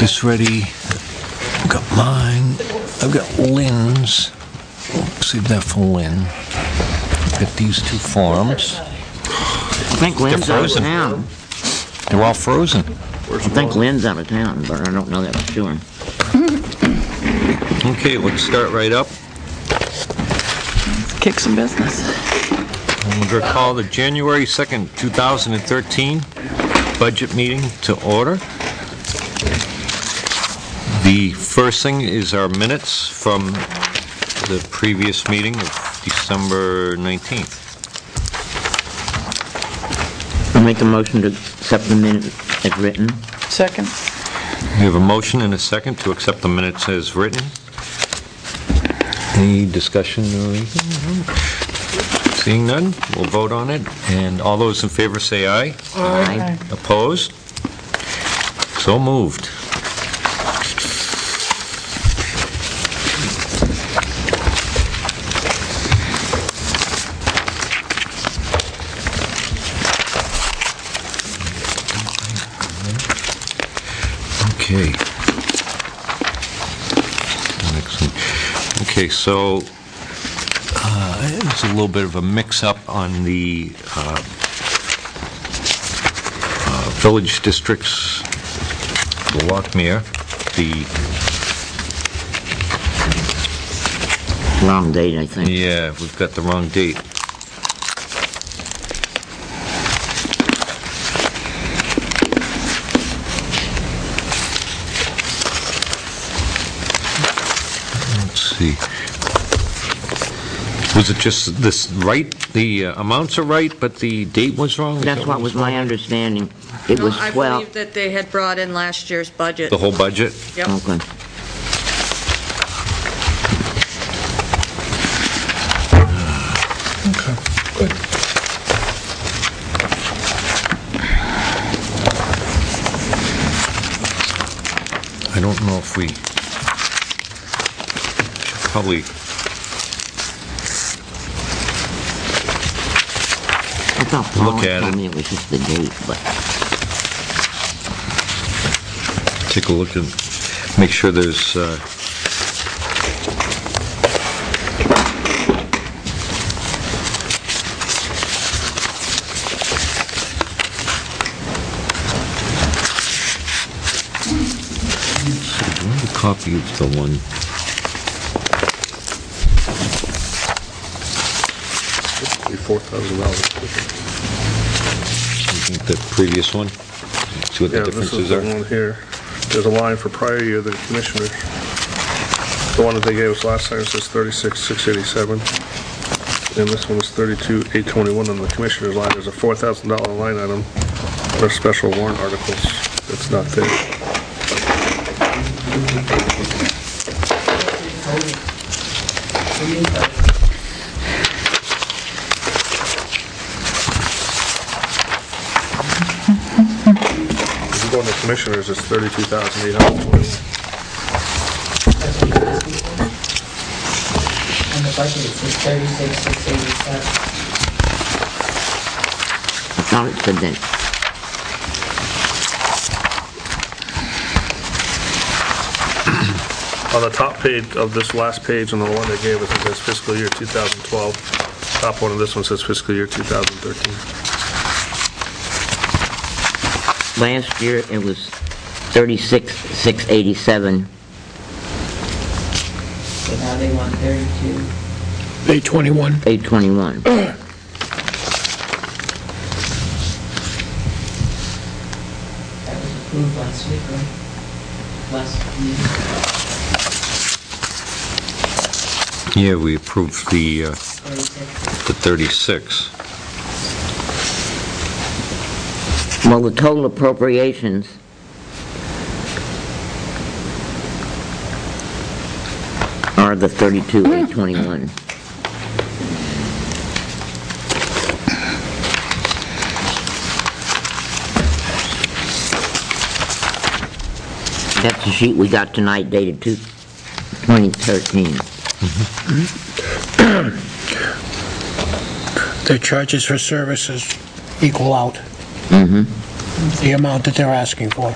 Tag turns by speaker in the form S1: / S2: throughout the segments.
S1: this ready. I've got mine. I've got Lynn's. Save that for Lynn. I've got these two forms.
S2: I think Lynn's out of town.
S1: They're all frozen.
S2: I think Lynn's out of town, but I don't know that for sure.
S1: Okay, let's start right up.
S3: Kick some business.
S1: I'm going to call the January 2nd, 2013 budget meeting to order. The first thing is our minutes from the previous meeting of December 19th.
S2: I'll make a motion to accept the minutes as written.
S3: Second.
S1: We have a motion and a second to accept the minutes as written. Any discussion or anything? Seeing none, we'll vote on it. And all those in favor say aye.
S2: Aye.
S1: Opposed? So moved. Okay. Okay, so it's a little bit of a mix-up on the village districts, the Lockmere, the...
S2: Wrong date, I think.
S1: Yeah, we've got the wrong date. See. Was it just this right? The amounts are right, but the date was wrong?
S2: That's what was my understanding. It was 12.
S4: I believe that they had brought in last year's budget.
S1: The whole budget?
S4: Yep.
S2: Okay.
S1: Okay, good. I don't know if we should probably...
S2: I thought Paul
S1: Look at
S2: told
S1: it.
S2: me it was just the date, but
S1: Take a look and make sure there's... copy of the one.
S5: $4,000.
S1: The previous one? See what the
S5: Yeah, this
S1: differences
S5: is the
S1: are?
S5: one here. There's a line for prior year, the commissioners. The one that they gave us last time says 36,687. And this one is 32,821 on the commissioner's line. There's a $4,000 line item for special warrant articles. It's not there. If you go on the commissioners, it's 32,821.
S6: On the budget, it says 36,687.
S2: I thought it said that.
S5: On the top page of this last page, on the one they gave us, it says fiscal year 2012. Top one of this one says fiscal year 2013.
S2: Last year, it was 36,687.
S6: So now they want 32.
S3: 821.
S2: 821.
S6: That was approved last week, right? Last meeting.
S1: Yeah, we approved the
S6: 36.
S1: 36.
S2: Well, the total appropriations are the 32,821. That's the sheet we got tonight dated 2013.
S7: The charges for services equal out the amount that they're asking for.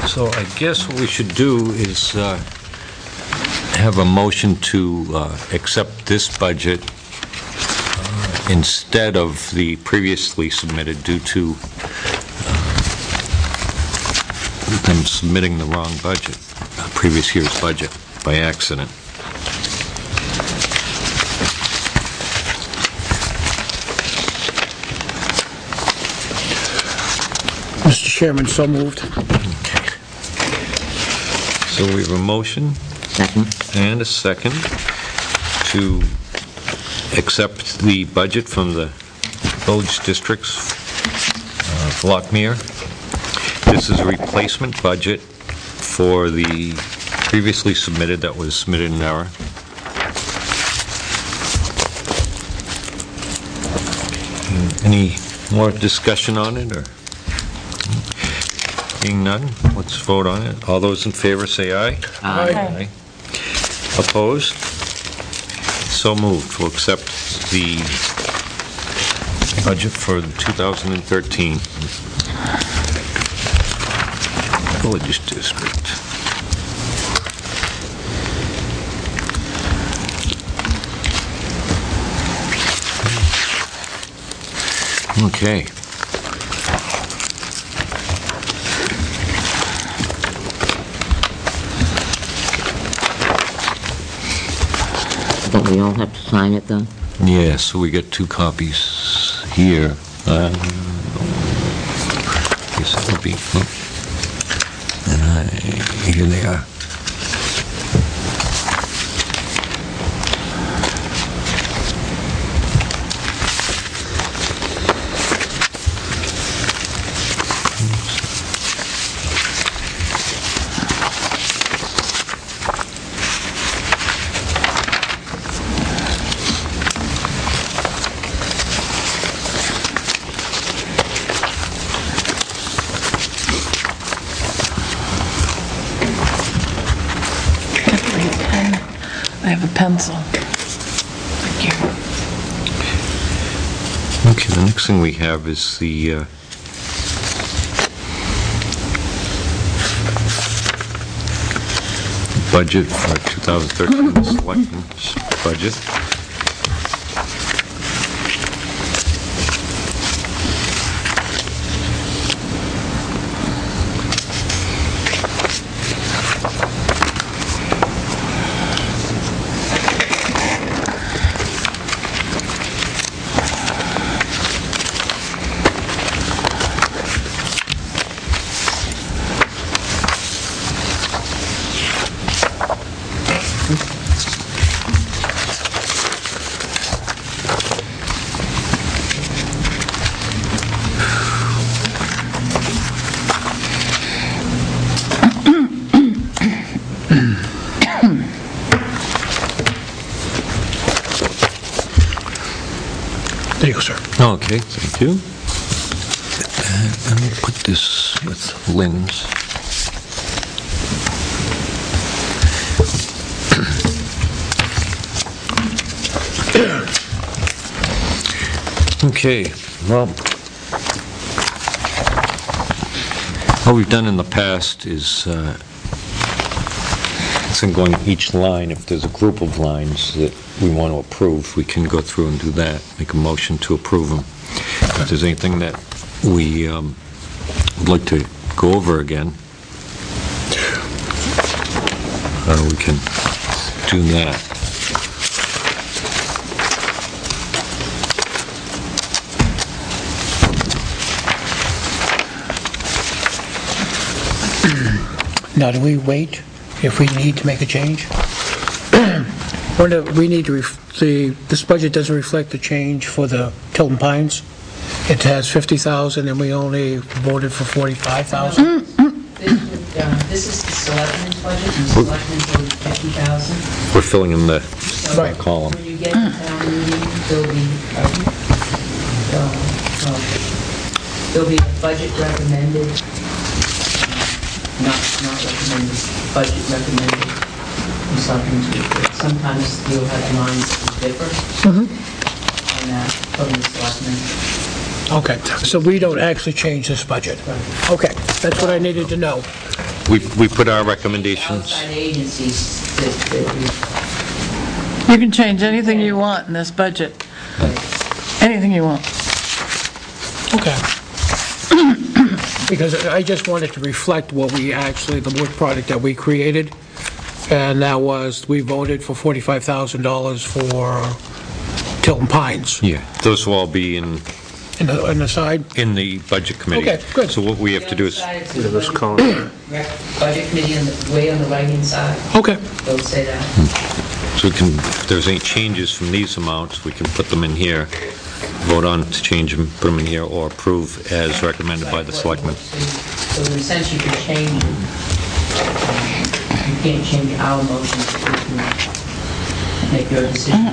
S1: So I guess what we should do is have a motion to accept this budget instead of the previously submitted due to them submitting the wrong budget, previous year's budget, by accident.
S7: Mr. Chairman, so moved.
S1: Okay. So we have a motion
S2: Second.
S1: and a second to accept the budget from the village districts of Lockmere. This is a replacement budget for the previously submitted that was submitted in error. Any more discussion on it, or? Being none, let's vote on it. All those in favor say aye.
S3: Aye.
S1: Opposed? So moved. We'll accept the budget for the 2013 Village District. Okay.
S2: Don't we all have to sign it, though?
S1: Yeah, so we get 2 copies here. Guess that'll be, and here they are.
S3: I have a pencil. Thank you.
S1: Okay, the next thing we have is the budget for 2013, the selectmen's budget.
S7: There you go, sir.
S1: Okay, thank you. And we'll put this with Lynn's. Okay, well, what we've done in the past is, instead of going each line, if there's a group of lines that we want to approve, we can go through and do that, make a motion to approve them. If there's anything that we would like to go over again, we can do that.
S7: Now, do we wait if we need to make a change? We need to, this budget doesn't reflect the change for the Tilton Pines. It has 50,000 and we only voted for 45,000.
S6: This is the selectmen's budget, and the selectmen's voted 50,000.
S1: We're filling in the
S6: So
S7: Right.
S1: column.
S6: when you get to town meeting, there'll be a budget recommended, not recommended, budget recommended from selectmen's report. Sometimes you'll have lines that differ on that from the selectmen.
S7: Okay, so we don't actually change this budget? Okay, that's what I needed to know.
S1: We put our recommendations.
S6: Outside agencies that
S3: You can change anything you want in this budget. Anything you want.
S7: Okay. Because I just wanted to reflect what we actually, the work product that we created, and that was, we voted for $45,000 for Tilton Pines.
S1: Yeah, those will all be in
S7: In the side?
S1: the budget committee.
S7: Okay, good.
S1: So what we have to do is,
S5: This column.
S6: budget committee on the, way on the right-hand side,
S7: Okay,
S6: they'll say that.
S1: so we can, if there's any changes from these amounts, we can put them in here, vote on to change them, put them in here, or approve as recommended by the selectmen.
S6: So in a sense, you can change, you can't change our motion, you can make your decision.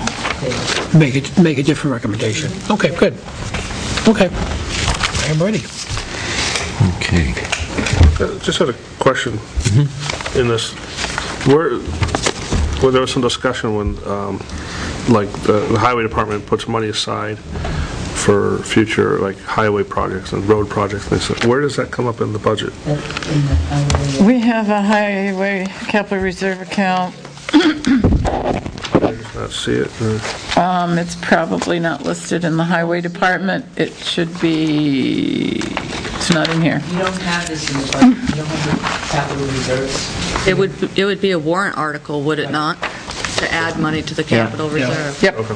S7: make a different recommendation. Okay, good. Okay, I'm ready.
S1: Okay.
S5: Just had a question in this, where there was some discussion when, like, the highway department puts money aside for future, like, highway projects and road projects, and stuff. Where does that come up in the budget?
S3: We have a highway capital reserve account.
S5: I just not see it.
S3: It's probably not listed in the highway department. It should be, it's not in here.
S6: You don't have this in the budget, you don't have the capital reserves.
S4: It would be a warrant article, would it not, to add money to the capital reserve?
S3: Yep.
S5: Okay.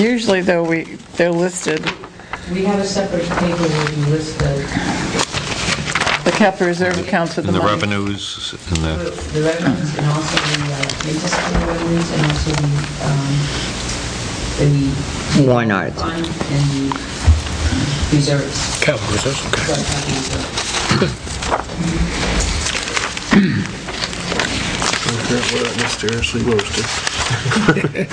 S3: Usually, though, they're listed,
S6: We have a separate table where you list the
S3: capital reserve accounts with the
S1: And the
S3: money.
S1: revenues, and the,
S6: revenues and also the municipal revenues and also the
S2: Warrant article.
S6: fund and the reserves.
S7: Capital reserves, okay.
S5: Trying to figure out where that mysteriously goes to.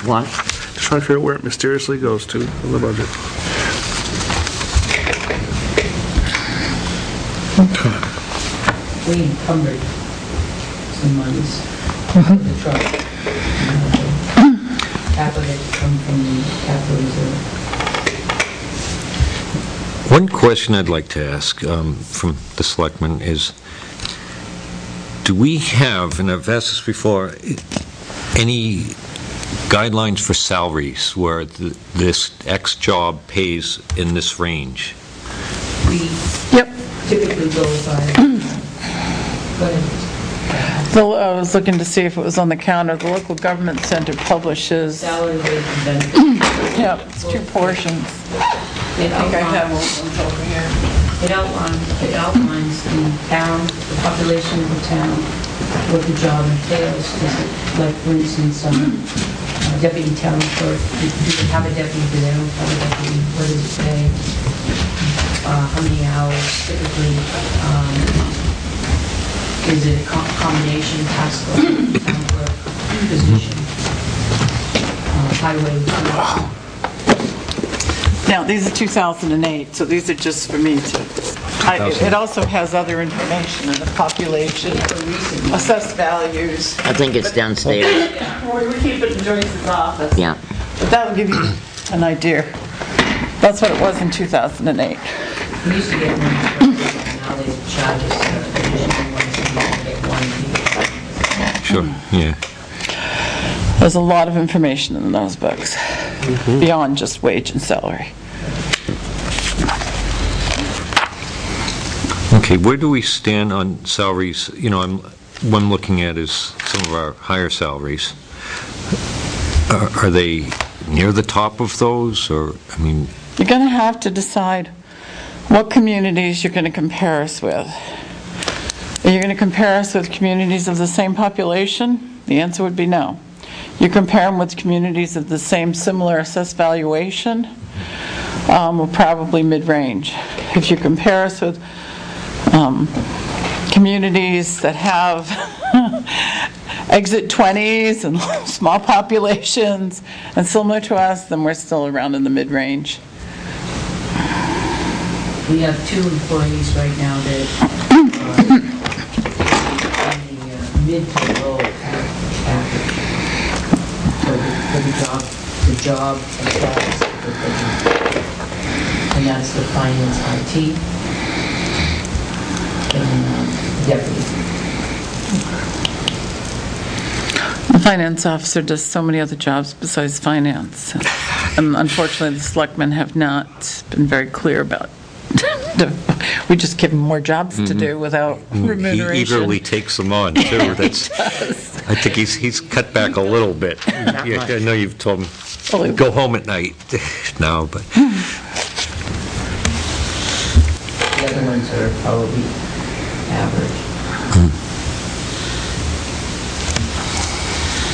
S2: What?
S5: Just trying to figure out where it mysteriously goes to in the budget.
S6: We encumbered some monies for the truck. Half of it come from the capital reserve.
S1: one question I'd like to ask from the selectmen is, do we have, and I've asked this before, any guidelines for salaries where this X job pays in this range?
S6: We
S3: Yep.
S6: typically go by, go ahead.
S3: I was looking to see if it was on the counter. The local government center publishes,
S6: Salary, wage, and benefits.
S3: yeah, it's two portions.
S6: It
S3: I think I have
S6: outlines,
S3: one over here.
S6: it outlines the town, the population of the town, what the job entails. Is it, like, for instance, deputy town clerk, do you have a deputy, do they don't have a deputy, what does it pay? How many hours typically, is it a combination task clerk, town clerk, position, highway?
S3: Now, these are 2008, so these are just for me to, it also has other information in the population, assessed values.
S2: I think it's downstairs.
S3: We keep it in Joyce's office.
S2: Yeah.
S3: But that'll give you an idea. That's what it was in 2008.
S6: We used to get one, now they charge us additional ones, so you can get one.
S1: Sure, yeah.
S3: There's a lot of information in those books, beyond just wage and salary.
S1: Okay, where do we stand on salaries? You know, what I'm looking at is some of our higher salaries. Are they near the top of those, or, I mean,
S3: You're going to have to decide what communities you're going to compare us with. Are you going to compare us with communities of the same population? The answer would be no. You compare them with communities of the same similar assessed valuation, we're probably mid-range. If you compare us with communities that have exit 20s and small populations and similar to us, then we're still around in the mid-range.
S6: We have 2 employees right now that are in the mid to low average. So for the job, as far as and that's the finance IT, and deputy.
S3: The finance officer does so many other jobs besides finance. And unfortunately, the selectmen have not been very clear about, we just give him more jobs to do without remuneration.
S1: He eagerly takes them on, too. That's, I think he's cut back a little bit. Yeah, I know you've told him, go home at night now, but...
S6: The other ones are probably average.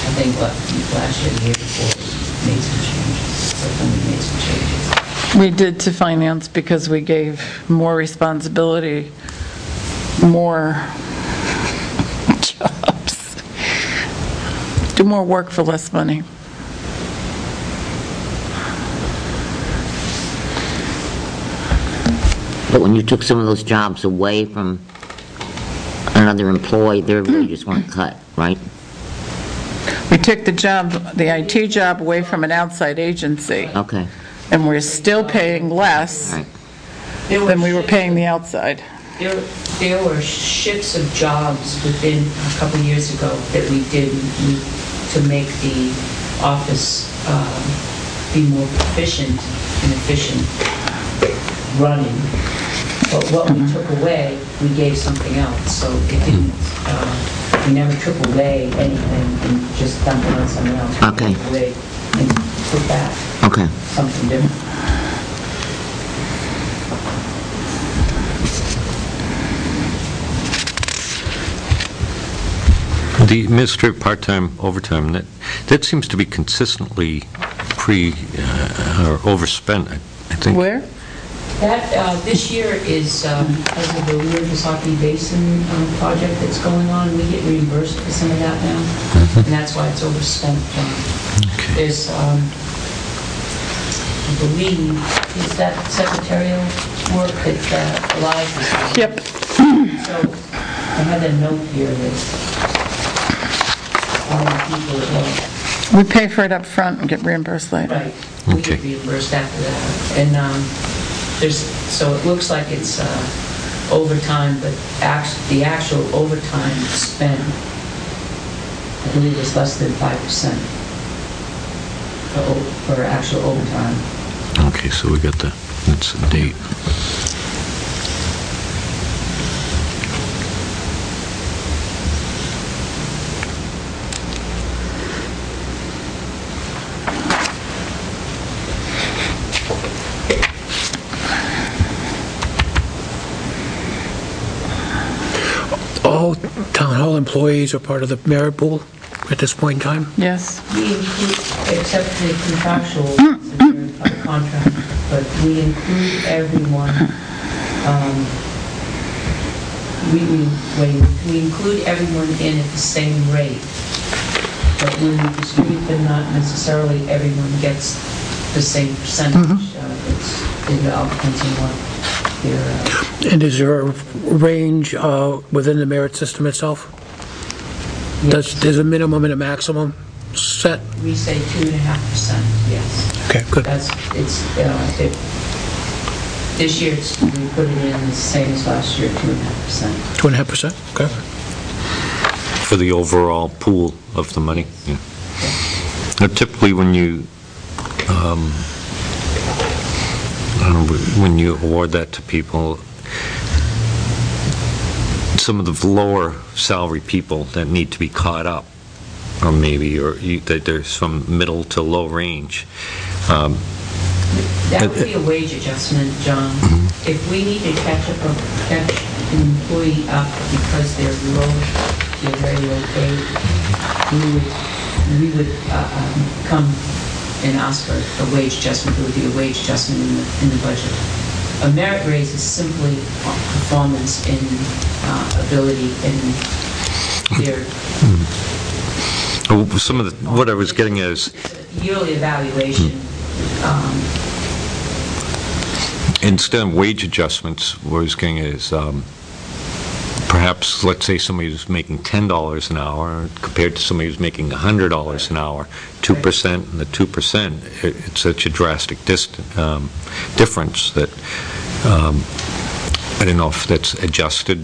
S6: I think last year, the year before, we made some changes. So then we made some changes.
S3: We did to finance because we gave more responsibility, more jobs, do more work for less money.
S2: But when you took some of those jobs away from another employee, their wages weren't cut, right?
S3: We took the IT job away from an outside agency,
S2: Okay.
S3: and we're still paying less
S2: Right.
S3: than we were paying the outside.
S6: There were shifts of jobs within a couple of years ago that we did to make the office be more efficient running. But what we took away, we gave something else, so it didn't, we never took away anything and just dumped it on someone else. We
S2: Okay.
S6: took away and put back
S2: Okay.
S6: something different.
S1: The administrative part-time overtime, that seems to be consistently or overspent, I think.
S3: Where?
S6: That, this year is, because of the Winnipesaukee Basin project that's going on, we get reimbursed for some of that now, and that's why it's overspent.
S1: Okay.
S6: There's, I believe, is that secretarial work that Elias is doing?
S3: Yep.
S6: So, I had a note here that how many people it was.
S3: We pay for it up front and get reimbursed later.
S6: Right, we
S1: Okay.
S6: get reimbursed after that. And so it looks like it's overtime, but the actual overtime spent, I believe, is less than 5% for actual overtime.
S1: Okay, so we got that's the date.
S7: All town hall employees are part of the merit pool at this point in time?
S3: Yes.
S6: We include, except the contractual, contract, but we include everyone, we include everyone in at the same rate, but when we distribute them, not necessarily everyone gets the same percentage. It all depends on what their...
S7: And is there a range within the merit system itself?
S6: Yes.
S7: There's a minimum and a maximum set?
S6: We say 2.5%, yes.
S7: Okay, good.
S6: This year, we put it in the same as last year, 2.5%.
S7: 2.5%? Okay.
S1: For the overall pool of the money? Yeah. Now, typically, when you award that to people, some of the lower salary people that need to be caught up, or that there's some middle to low range.
S6: That would be a wage adjustment, John. If we need to catch an employee up because they're very low paid, we would come and ask for a wage adjustment. There would be a wage adjustment in the budget. A merit raise is simply performance and ability in their...
S1: Some of what I was getting at is...
S6: It's a yearly evaluation.
S1: Instead of wage adjustments, what I was getting at is perhaps perhaps, let's say somebody who's making $10 an hour compared to somebody who's making $100 an hour, 2% and the 2%, it's such a drastic difference that I don't know if that's adjusted.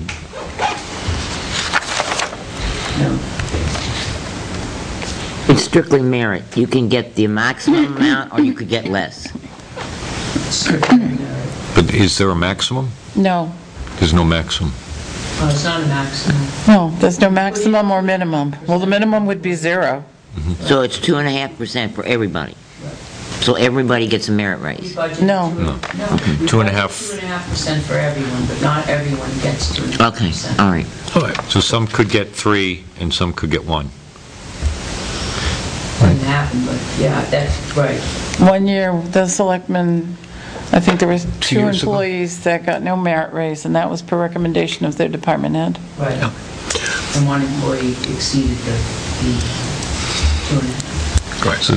S6: No.
S2: It's strictly merit. You can get the maximum amount, or you could get less.
S1: But is there a maximum?
S3: No,
S1: There's no maximum.
S6: It's not a maximum.
S3: no, there's no maximum or minimum. Well, the minimum would be 0.
S2: So it's 2.5% for everybody. So everybody gets a merit
S6: We
S2: raise.
S6: budget
S3: No.
S6: No.
S1: 2.5.
S6: 2.5% for everyone, but not everyone gets 2.5%.
S2: Okay, all right.
S7: All right.
S1: So some could get 3 and some could get 1.
S6: Doesn't happen, but yeah, that's right.
S3: One year, the selectmen, I think there was 2
S1: years ago?
S3: employees that got no merit raise, and that was per recommendation of their department head.
S6: Right. And one employee exceeded the 2.5.
S1: So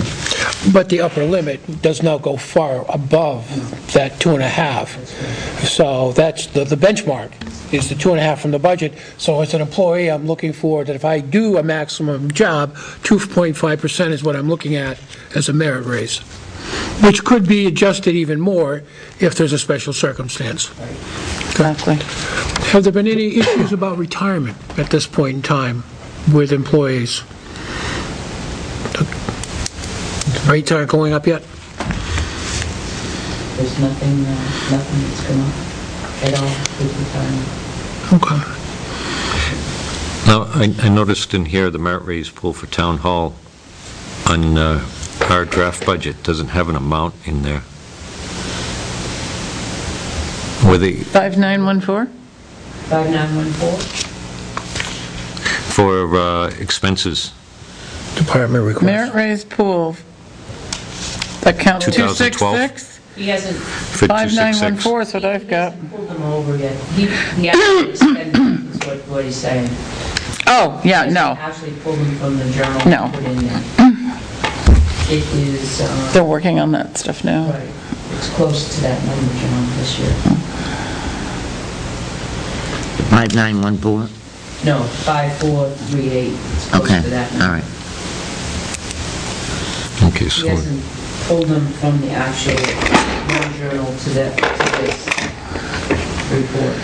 S7: But the upper limit does not go far above that 2.5. So that's the benchmark, is the 2.5 from the budget. So as an employee, I'm looking for that if I do a maximum job, 2.5% is what I'm looking at as a merit raise, which could be adjusted even more if there's a special circumstance.
S3: Exactly.
S7: Have there been any issues about retirement at this point in time with employees? Rates aren't going up yet?
S6: There's nothing that's come up at all with retirement.
S7: Okay.
S1: now, I noticed in here the merit raise pool for town hall on our draft budget doesn't have an amount in there. Were they
S3: 5914?
S6: 5914?
S1: for expenses?
S7: Department request.
S3: Merit raise pool, account
S1: 2012?
S3: 266?
S6: He hasn't,
S1: For 266?
S3: 5914 is what I've got.
S6: pulled them over yet. He actually expended them, is what he's saying.
S3: Oh, yeah,
S6: He
S3: no,
S6: hasn't actually pulled them from the journal
S3: No.
S6: and put in there. It is,
S3: they're working on that stuff now.
S6: right, it's close to that number, John, this year.
S2: 5914?
S6: No, 5438, it's close
S2: Okay,
S6: to that
S2: all
S6: number.
S2: right.
S1: Okay,
S6: He
S1: so
S6: hasn't pulled them from the actual one journal to this report.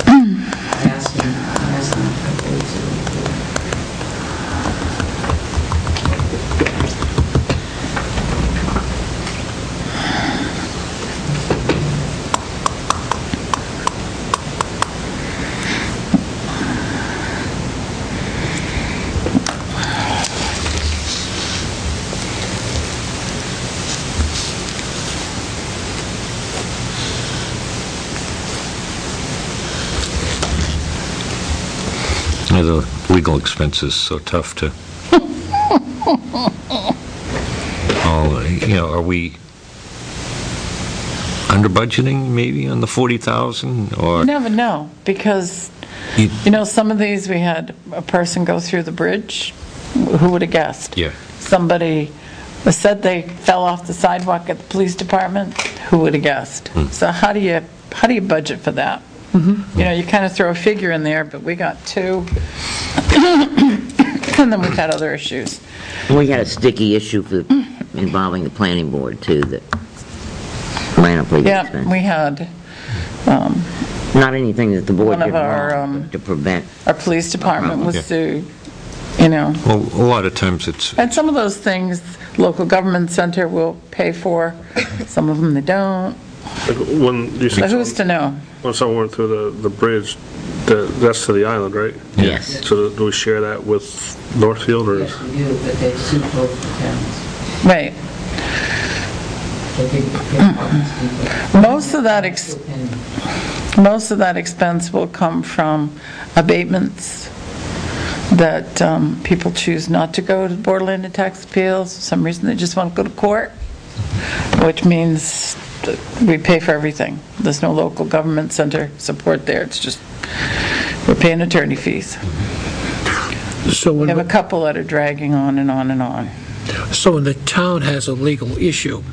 S6: I asked him a couple weeks ago.
S1: the legal expenses so tough to. Are we under budgeting maybe on the 40,000 or?
S3: You never know, because, some of these, we had a person go through the bridge. Who would have guessed?
S1: Yeah.
S3: Somebody said they fell off the sidewalk at the police department. Who would have guessed? So how do you budget for that? You kind of throw a figure in there, but we got 2. And then we've had other issues.
S2: We had a sticky issue involving the planning board, too, that ran up legal
S3: Yeah,
S2: expense.
S3: we had
S2: Not anything that the board
S3: one of
S2: did
S3: our,
S2: wrong to prevent.
S3: our police department was
S1: Yeah.
S3: sued,
S1: Well, a lot of times it's,
S3: And some of those things, local government center will pay for, some of them they don't.
S5: Like when you
S3: But
S5: see
S3: who's to know?
S5: when someone went through the bridge, that's to the island, right?
S2: Yes.
S5: So do we share that with Northfield or?
S6: Yes, we do, but they sued both the towns.
S3: Right.
S6: They did get departments, but
S3: Most of that,
S6: still pending.
S3: most of that expense will come from abatements that people choose not to go to the Board of Land and Tax Appeals. For some reason, they just want to go to court, which means that we pay for everything. There's no local government center support there. It's just, we're paying attorney fees.
S7: So
S3: We have a
S7: when,
S3: couple that are dragging on and on and on.
S7: so when the town has a legal issue,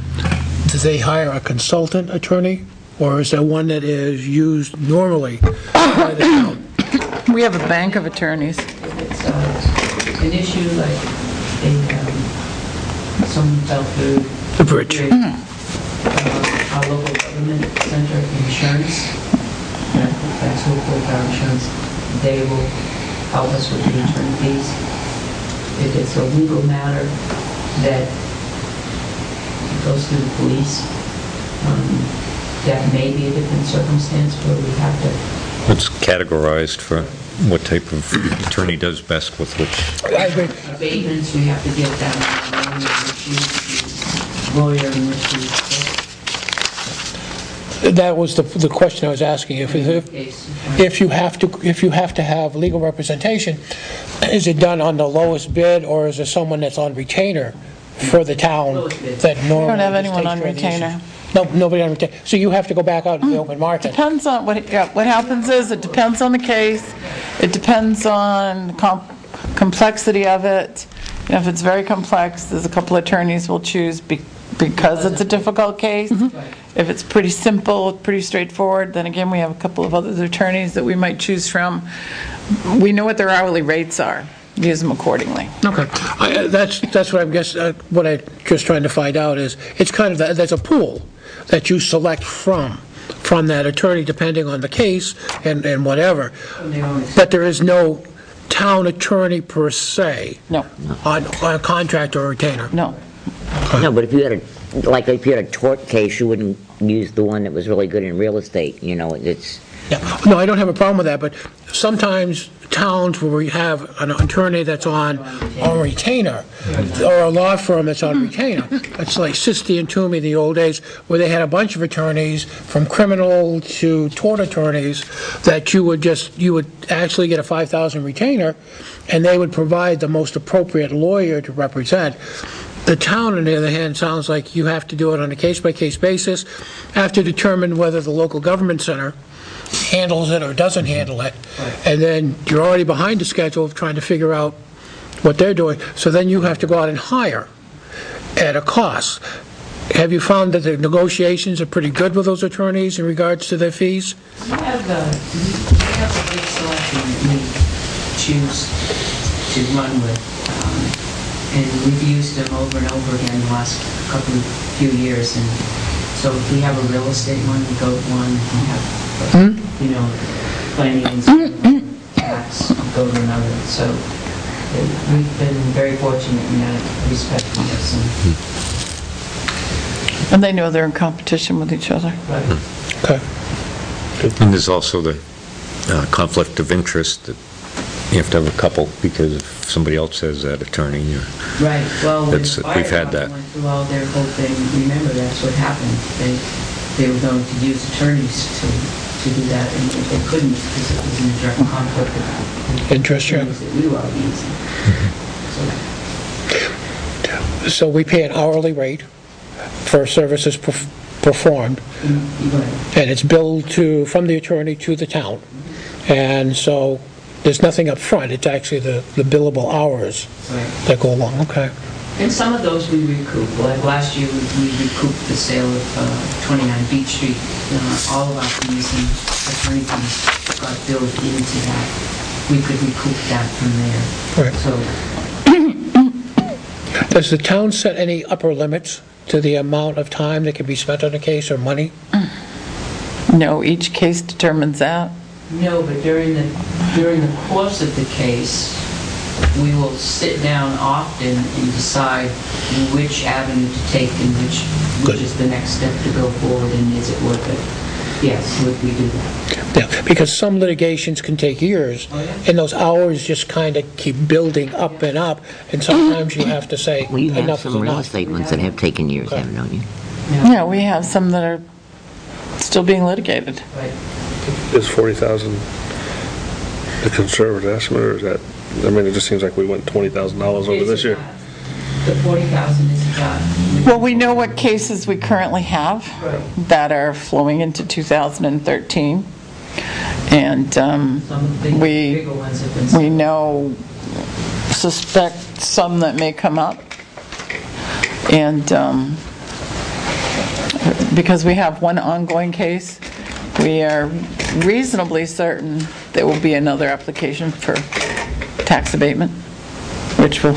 S7: do they hire a consultant attorney or is there one that is used normally by the town?
S3: We have a bank of attorneys.
S6: If it's an issue like someone fell through
S7: The bridge.
S6: Our local government center insurance, that's who holds our insurance, they will help us with the attorney fees. If it's a legal matter that goes through the police, that may be a different circumstance where we have to.
S1: It's categorized for what type of attorney does best with which.
S7: I agree.
S6: Abatements, we have to get down to the lawyer and which
S7: That was the question I was asking. If you have to have legal representation, is it done on the lowest bid, or is there someone that's on retainer for the town that normally
S3: We don't have
S7: just
S3: anyone
S7: takes
S3: on
S7: care of the issues?
S3: retainer.
S7: No, nobody on retainer. So you have to go back out in the open market.
S3: Depends on, what happens is, it depends on the case, it depends on the complexity of it. You know, if it's very complex, there's a couple attorneys we'll choose because it's a difficult case. If it's pretty simple, pretty straightforward, then again, we have a couple of other attorneys that we might choose from. We know what their hourly rates are, use them accordingly.
S7: Okay. That's what I'm what I'm just trying to find out is, it's kind of, there's a pool that you select from that attorney, depending on the case and whatever. But there is no town attorney per se.
S3: No,
S7: On a contract or retainer.
S3: no.
S2: No, but if you had a tort case, you wouldn't use the one that was really good in real estate, it's...
S7: Yeah. No, I don't have a problem with that, but sometimes towns where we have an attorney that's on retainer, or a law firm that's on retainer, it's like Sisti and Toomey in the old days, where they had a bunch of attorneys, from criminal to tort attorneys, that you would actually get a $5,000 retainer, and they would provide the most appropriate lawyer to represent. The town, on the other hand, sounds like you have to do it on a case-by-case basis, have to determine whether the local government center handles it or doesn't handle it, and then you're already behind the schedule of trying to figure out what they're doing, so then you have to go out and hire at a cost. Have you found that the negotiations are pretty good with those attorneys in regards to their fees?
S6: we have a big selection that we choose to run with. And we've used them over and over again the last few years. And so if we have a real estate one, we go with one. If we have, planning and zoning, tax, we go to another. So we've been very fortunate in that respect.
S3: And they know they're in competition with each other.
S6: Right.
S7: Okay.
S1: And there's also the conflict of interest that you have to have a couple, because if somebody else has that attorney,
S6: Right, well, when the
S1: We've
S6: fire
S1: had that.
S6: department went through all their whole thing, remember, that's what happened. They were going to use attorneys to do that, and they couldn't because it was in a direct conflict with
S7: Interest, yeah.
S6: attorneys that we were using.
S7: So we pay an hourly rate for services performed, and it's billed from the attorney to the town. And so there's nothing up front, it's actually the billable hours that go along, okay.
S6: And some of those we recoup. Like last year, we recouped the sale of 29 Beach Street. All of our fees and attorney fees got billed into that. We could recoup that from there.
S7: Right. Does the town set any upper limits to the amount of time that can be spent on a case or money?
S3: No, each case determines that.
S6: No, but during the course of the case, we will sit down often and decide which avenue to take and which is the next step to go forward, and is it worth it? Yes, we do that.
S7: Yeah, because some litigations can take years, and those hours just kind of keep building up and up, and sometimes you have to say,
S2: Well, you have
S7: enough is
S2: some real
S7: enough.
S2: estate ones that have taken years, haven't you?
S3: Yeah, we have some that are still being litigated.
S6: Right.
S5: Is 40,000 the conservative estimate, or is that, it just seems like we went $20,000 over this year.
S6: The 40,000 is a job.
S3: Well, we know what cases we currently have that are flowing into 2013. And
S6: Some of the bigger ones have been sold.
S3: suspect some that may come up. And because we have one ongoing case, we are reasonably certain there will be another application for tax abatement, which will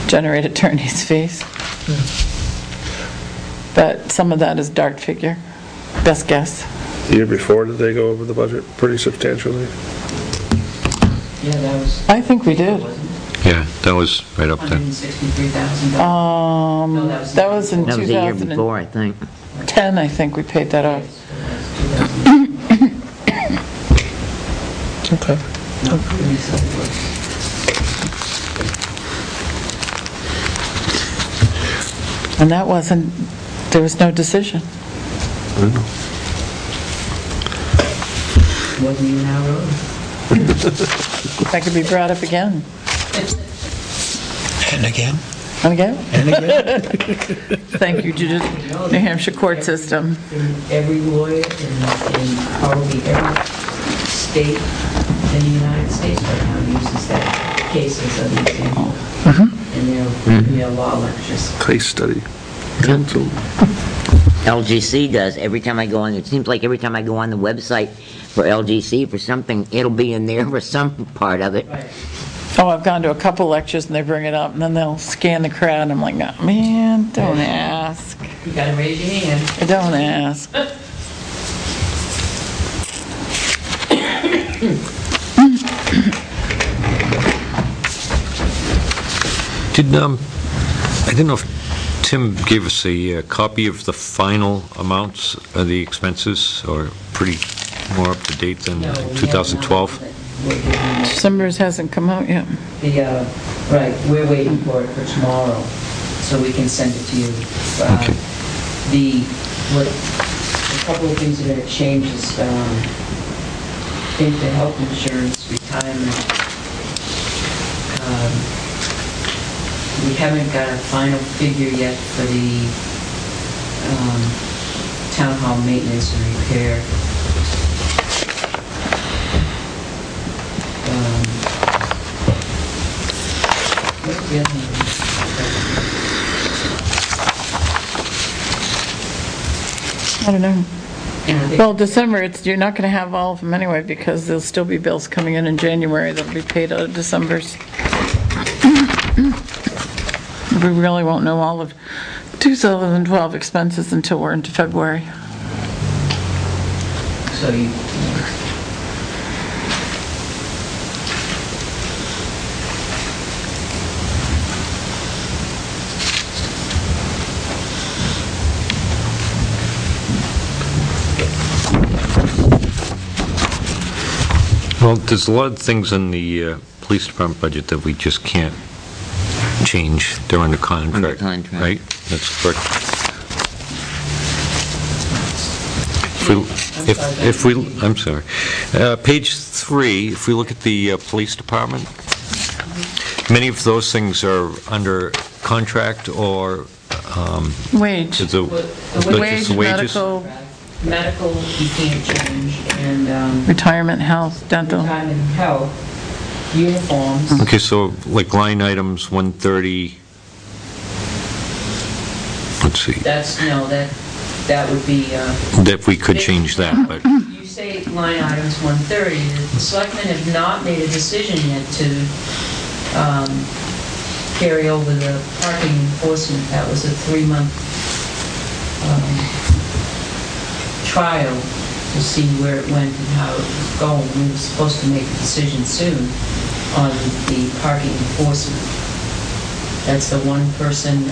S3: generate attorney's fees. But some of that is dark figure, best guess.
S5: The year before, did they go over the budget pretty substantially?
S6: Yeah, that was,
S3: I think we did.
S6: wasn't it?
S1: Yeah, that was right up there.
S6: $163,000. No,
S3: That was in
S2: That was the year
S3: 2010,
S2: before, I think.
S3: I think we paid that off.
S7: Okay.
S3: And that wasn't, there was no decision.
S6: Wasn't even our road.
S3: That could be brought up again.
S7: And again?
S3: And again?
S7: And again?
S3: Thank you, Judith. New Hampshire court system.
S6: Every lawyer in probably every state in the United States right now uses that case as an example in their law lectures.
S5: Case study.
S2: LGC does, every time I go on, it seems like every time I go on the website for LGC for something, it'll be in there for some part of it.
S6: Right.
S3: Oh, I've gone to a couple lectures and they bring it up and then they'll scan the crowd and I'm like, oh, man, don't ask.
S6: You gotta raise your hand.
S3: Don't ask.
S1: I didn't know if Tim gave us a copy of the final amounts of the expenses, or pretty more up to date than
S6: No, we haven't
S1: 2012?
S6: done it. We're giving it-
S3: December's hasn't come out yet.
S6: Right, we're waiting for it for tomorrow, so we can send it to you.
S1: Okay.
S6: A couple of things that are going to change is, I think the health insurance, retirement, we haven't got a final figure yet for the town hall maintenance and repair. What's the other one?
S3: I don't know.
S6: And
S3: Well, December, you're not going to have all of them anyway because there'll still be bills coming in January that'll be paid out of December's. We really won't know all of 2012 expenses until we're into February.
S6: So you,
S1: Well, there's a lot of things in the police department budget that we just can't change. They're under contract.
S2: Under contract.
S1: Right? That's correct. I'm sorry. Page 3, if we look at the police department, many of those things are under contract or
S3: Wage.
S1: is it
S3: Wage,
S1: just wages?
S6: medical, you can't change, and
S3: Retirement, health, dental.
S6: retirement and health, uniforms,
S1: Okay, so like line items 130, let's see,
S6: that would be,
S1: that we could change that, but,
S6: you say line items 130, the selectmen have not made a decision yet to carry over the parking enforcement. That was a 3-month trial to see where it went and how it was going. We were supposed to make a decision soon on the parking enforcement. That's the one person,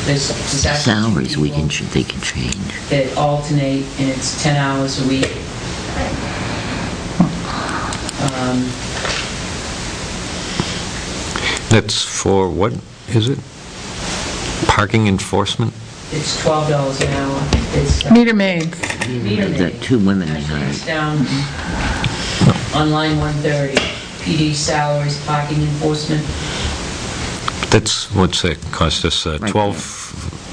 S6: there's actually two
S2: Salaries we
S6: people
S2: can, they can change.
S6: that alternate, and it's 10 hours a week.
S1: that's for, what is it? Parking enforcement?
S6: It's $12 an hour. It's
S3: Meter maids.
S6: meter
S2: The
S6: maid.
S2: 2 women they
S6: Actually, it's
S2: hired.
S6: down on line 130. PD salaries, parking enforcement.
S1: That's, what's that cost us,
S2: Right
S1: 12,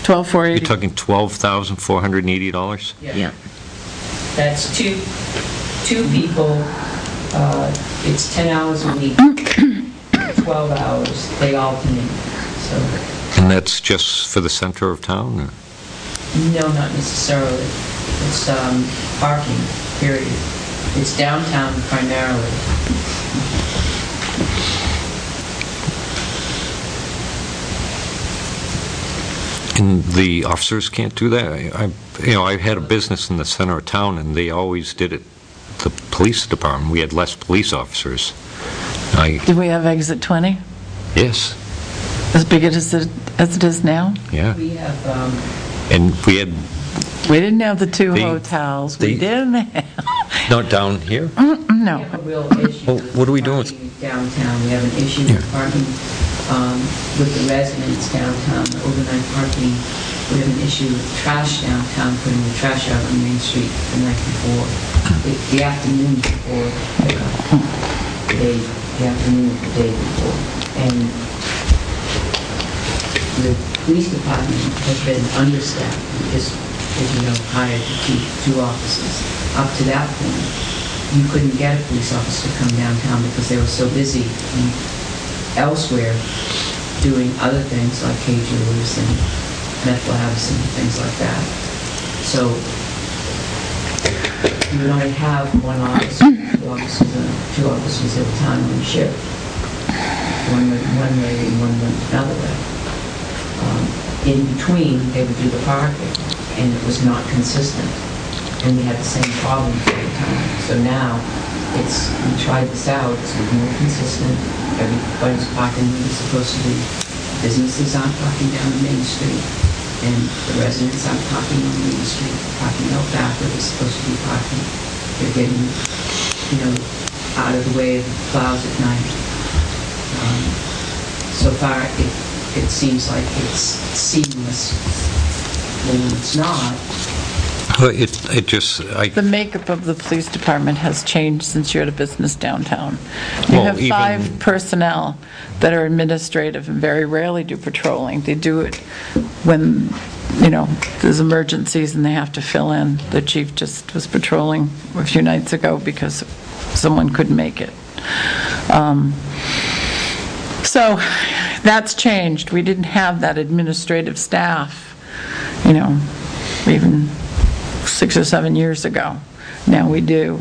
S1: you're
S3: 12,480.
S1: talking $12,480?
S2: Yeah.
S6: That's two people. It's 10 hours a week, 12 hours. They alternate. So
S1: And that's just for the center of town, or?
S6: No, not necessarily. It's parking, period. It's downtown primarily.
S1: And the officers can't do that? I had a business in the center of town, and they always did it, the police department. We had less police officers.
S3: Do we have exit 20?
S1: Yes,
S3: As big as it is now?
S1: yeah.
S6: We have,
S1: And we had,
S3: We didn't have the two
S1: The-
S3: hotels. We
S1: the-
S3: didn't have,
S1: not down here?
S6: we
S3: no.
S6: have a real issue.
S1: Well, what are we doing with-
S6: parking Downtown, we have an issue with
S1: Yeah.
S6: parking with the residents downtown, the overnight parking. We have an issue with trash downtown, putting the trash out on Main Street the night before, the afternoon before pickup. The afternoon of the day before. And the police department has been understaffed because, as you know, hired two officers. Up to that point, you couldn't get a police officer to come downtown because they were so busy elsewhere doing other things like K-Jewelers and meth labs and things like that. So you would only have one officer, two officers at a time on shift. One way and one went another way. In between, they would do the parking, and it was not consistent. And we had the same problem all the time. So now, we tried this out, it's more consistent. Everybody's parking where it's supposed to be. Businesses aren't parking down the Main Street, and the residents aren't parking on Main Street, parking out back where they're supposed to be parking. They're getting, out of the way of the clouds at night. So far, it seems like it's seamless. When it's not,
S1: It just,
S3: The makeup of the police department has changed since you're at a business downtown. You
S1: Well,
S3: have
S1: even-
S3: 5 personnel that are administrative and very rarely do patrolling. They do it when, there's emergencies and they have to fill in. The chief just was patrolling a few nights ago because someone couldn't make it. So that's changed. We didn't have that administrative staff, even 6 or 7 years ago. Now we do.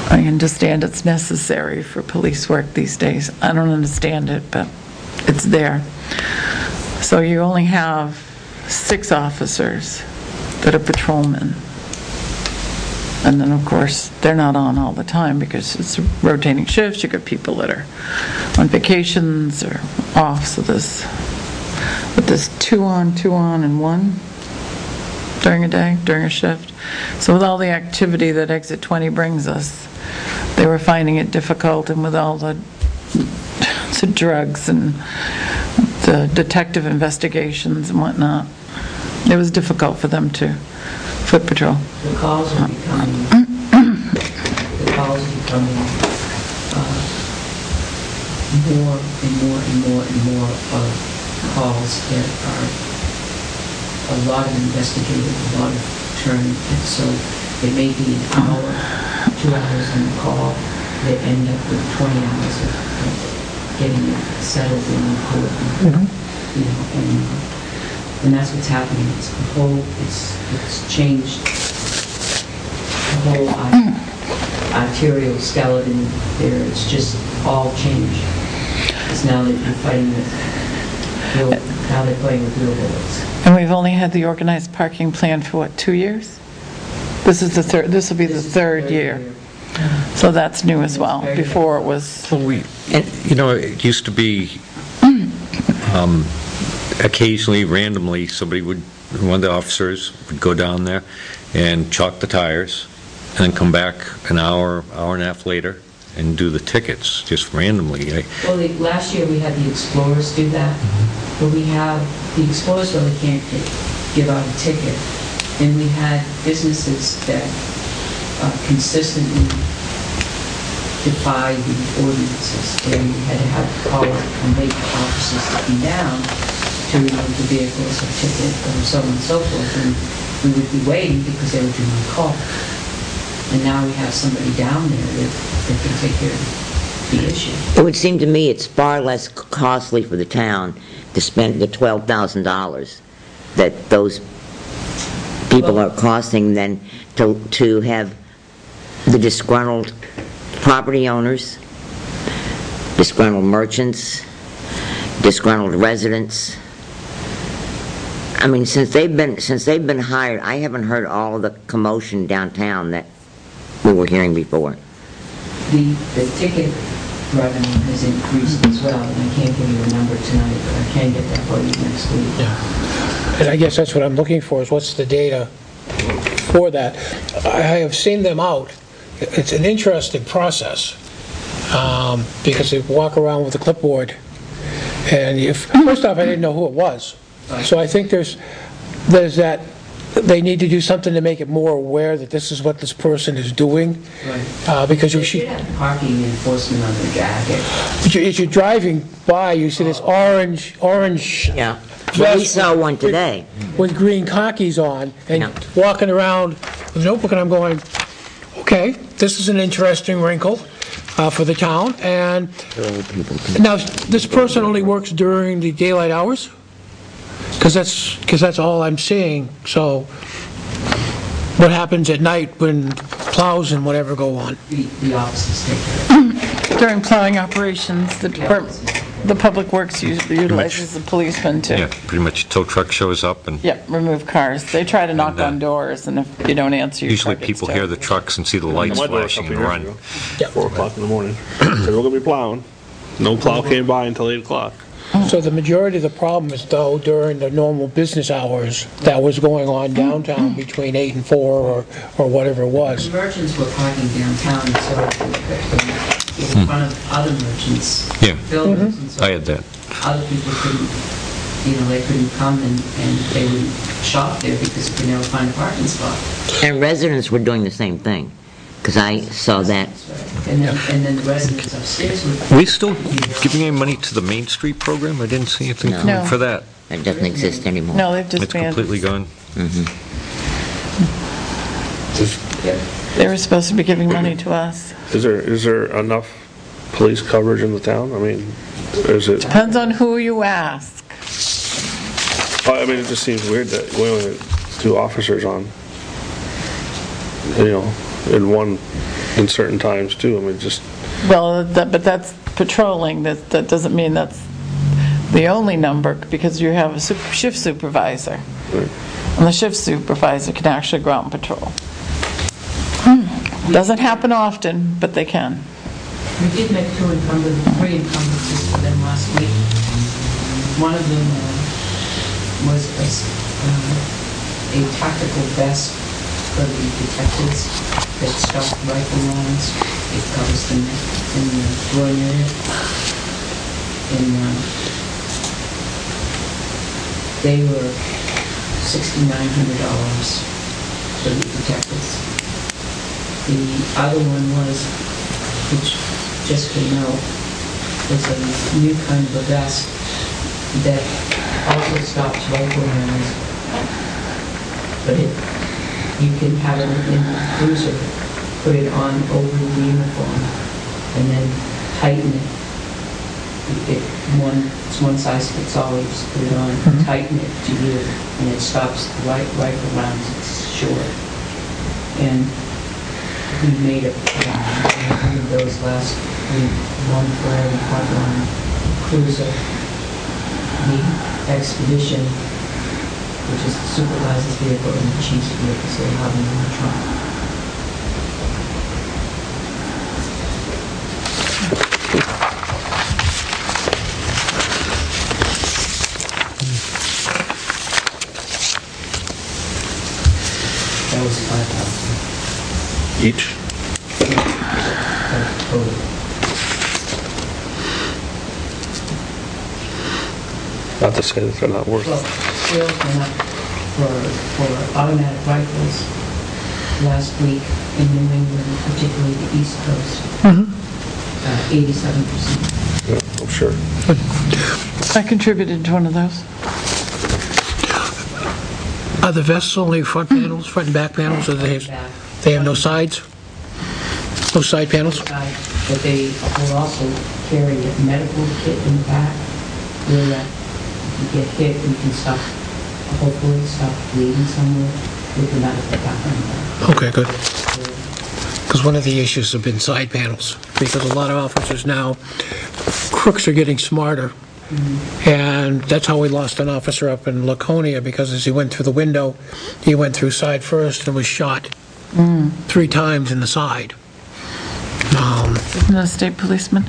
S3: I understand it's necessary for police work these days. I don't understand it, but it's there. So you only have 6 officers that are patrolmen. And then, of course, they're not on all the time because it's rotating shifts. You've got people that are on vacations or off, so there's 2 on, and 1 during a day, during a shift. So with all the activity that Exit 20 brings us, they were finding it difficult, and with all the drugs and the detective investigations and whatnot, it was difficult for them to foot patrol.
S6: the calls are becoming more and more of calls that are a lot of investigative, a lot of turn. And so it may be an hour, 2 hours on the call that end up with 20 hours of getting it settled in the court. And that's what's happening. It's changed the whole arterial skeleton there. It's just all changed. It's now that you're fighting with now they're playing with real bullets.
S3: And we've only had the organized parking plan for, 2 years? This will be the third year. So that's new as well. Before it was,
S1: it used to be occasionally, randomly, one of the officers would go down there and chalk the tires and then come back an hour and a half later and do the tickets, just randomly.
S6: Well, last year we had the Explorers do that, but the Explorers really can't give out a ticket. And we had businesses that consistently defy the ordinances, and we had to have to call and make the officers to come down to remove the vehicles or ticket or so on and so forth. And we would be waiting because they would do my call. And now we have somebody down there that can take care of the issue.
S2: It would seem to me it's far less costly for the town to spend the $12,000 that those people are costing then to have the disgruntled property owners, disgruntled merchants, disgruntled residents. I mean, since they've been hired, I haven't heard all of the commotion downtown that we were hearing before.
S6: The ticket revenue has increased as well, and I can't give you a number tonight, but I can get that for you next week.
S7: And I guess that's what I'm looking for, is what's the data for that. I have seen them out. It's an interesting process, because they walk around with a clipboard, and first off, I didn't know who it was. So I think there's that, they need to do something to make it more aware that this is what this person is doing.
S6: Right.
S7: Because
S6: They should have parking enforcement on their jacket.
S7: as you're driving by, you see this orange
S2: Yeah. Well, we
S7: vest
S2: saw one today.
S7: with green khakis on, and
S2: Yeah.
S7: walking around with a notebook, and I'm going, okay, this is an interesting wrinkle for the town. And now, this person only works during the daylight hours? Because that's all I'm seeing. So what happens at night when plows and whatever go on?
S6: The offices take care of it.
S3: During plowing operations, the Public Works utilizes the policeman
S1: Yeah,
S3: to,
S1: pretty much tow truck shows up and
S3: remove cars. They try to knock
S1: And,
S3: on doors, and if you don't answer, your
S1: usually
S3: car gets
S1: people
S3: towed.
S1: hear the trucks and see the lights
S5: My door a
S1: flashing
S5: couple
S1: and
S5: years
S1: run.
S5: ago, 4 o'clock in the morning. Said, we're gonna be plowing. No plow came by until 8 o'clock.
S7: So the majority of the problem is, though, during the normal business hours that was going on downtown between 8 and 4 or whatever it was.
S6: Merchants were parking downtown, so in front of other merchants'
S1: Yeah.
S6: buildings, and so
S1: I had that.
S6: other people couldn't, they couldn't come and they would shop there because they could never find a parking spot.
S2: And residents were doing the same thing, because I saw that.
S6: And then the residents upstairs would.
S1: Are we still giving any money to the Main Street program? I didn't see anything
S2: No.
S3: No.
S1: for that.
S2: It doesn't exist anymore.
S3: No, they've
S1: It's
S3: disbanded.
S1: completely gone.
S3: They were supposed to be giving money to us.
S5: Is there enough police coverage in the town? I mean, is it,
S3: Depends on who you ask.
S5: I mean, it just seems weird that we only have 2 officers on, in certain times too. I mean, just,
S3: Well, but that's patrolling. That doesn't mean that's the only number, because you have a shift supervisor.
S5: Right.
S3: And the shift supervisor can actually go out and patrol. Doesn't happen often, but they can.
S6: We did make 3 encumbrances for them last week. One of them was a tactical vest for the detectives that stopped rifle rounds. It covers the neck and the groin area. And they were $6,900 for the detectives. The other one was, which just came out, was a new kind of a vest that also stops rifle rounds. But you can have it in the cruiser, put it on over the uniform, and then tighten it. It's one size fits all. You just put it on, tighten it to you, and it stops the rifle rounds. It's short. And we made one of those last week, one for every frontline cruiser. The Expedition, which is the supervisor's vehicle and the chief's vehicle, so they have them in the trunk. That was 5,000.
S5: each.
S6: Total.
S5: Not to say that they're not worth
S6: Well,
S5: it.
S6: sales went up for automatic rifles last week in New England, particularly the East Coast. 87%.
S5: Yeah, I'm sure.
S3: I contributed to one of those.
S7: Are the vests only front panels, front and back panels, or they have no sides? No side panels?
S6: But they will also carry a medical kit in the back where if you get hit, you can hopefully stop bleeding somewhere. with the medical department.
S7: Okay, good. Because one of the issues have been side panels, because a lot of officers now, crooks are getting smarter. And that's how we lost an officer up in Laconia, because as he went through the window, he went through side first and was shot 3 times in the side.
S3: Isn't that a state policeman?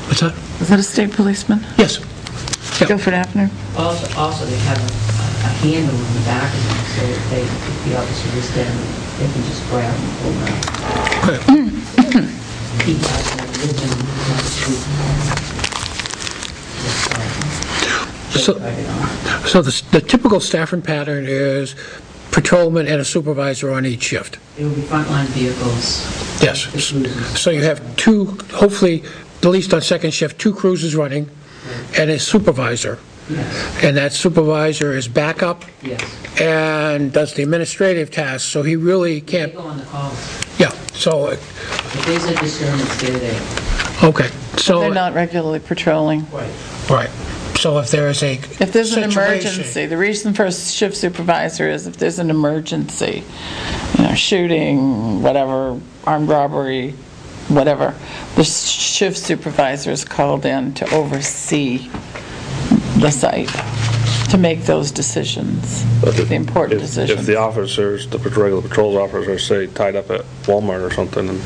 S7: What's that?
S3: Is that a state policeman?
S7: Yes. Yeah.
S3: Guilford Avenue?
S6: Also, they have a handle in the back of them, so if the officer is down, they can just grab and pull them out.
S7: Okay.
S6: He has no
S7: So the typical staffing pattern is patrolman and a supervisor on each shift.
S6: It will be frontline vehicles.
S7: Yes.
S6: The cruisers.
S7: So you have 2, hopefully, at least on second shift, 2 cruisers running and a supervisor.
S6: Yes,
S7: And that supervisor is backup
S6: yes.
S7: and does the administrative tasks, so he really
S6: They
S7: can't,
S6: go on the calls.
S7: yeah, so,
S6: If there's a disturbance, they're there.
S7: okay. So,
S3: They're not regularly patrolling.
S6: Right.
S7: right. So if there is a
S3: If there's an
S7: situation-
S3: emergency, the reason for a shift supervisor is if there's an emergency, shooting, whatever, armed robbery, whatever, the shift supervisor is called in to oversee the site, to make those decisions, the important
S5: If
S3: decisions.
S5: the officers, the regular patrol officers, say tied up at Walmart or something, and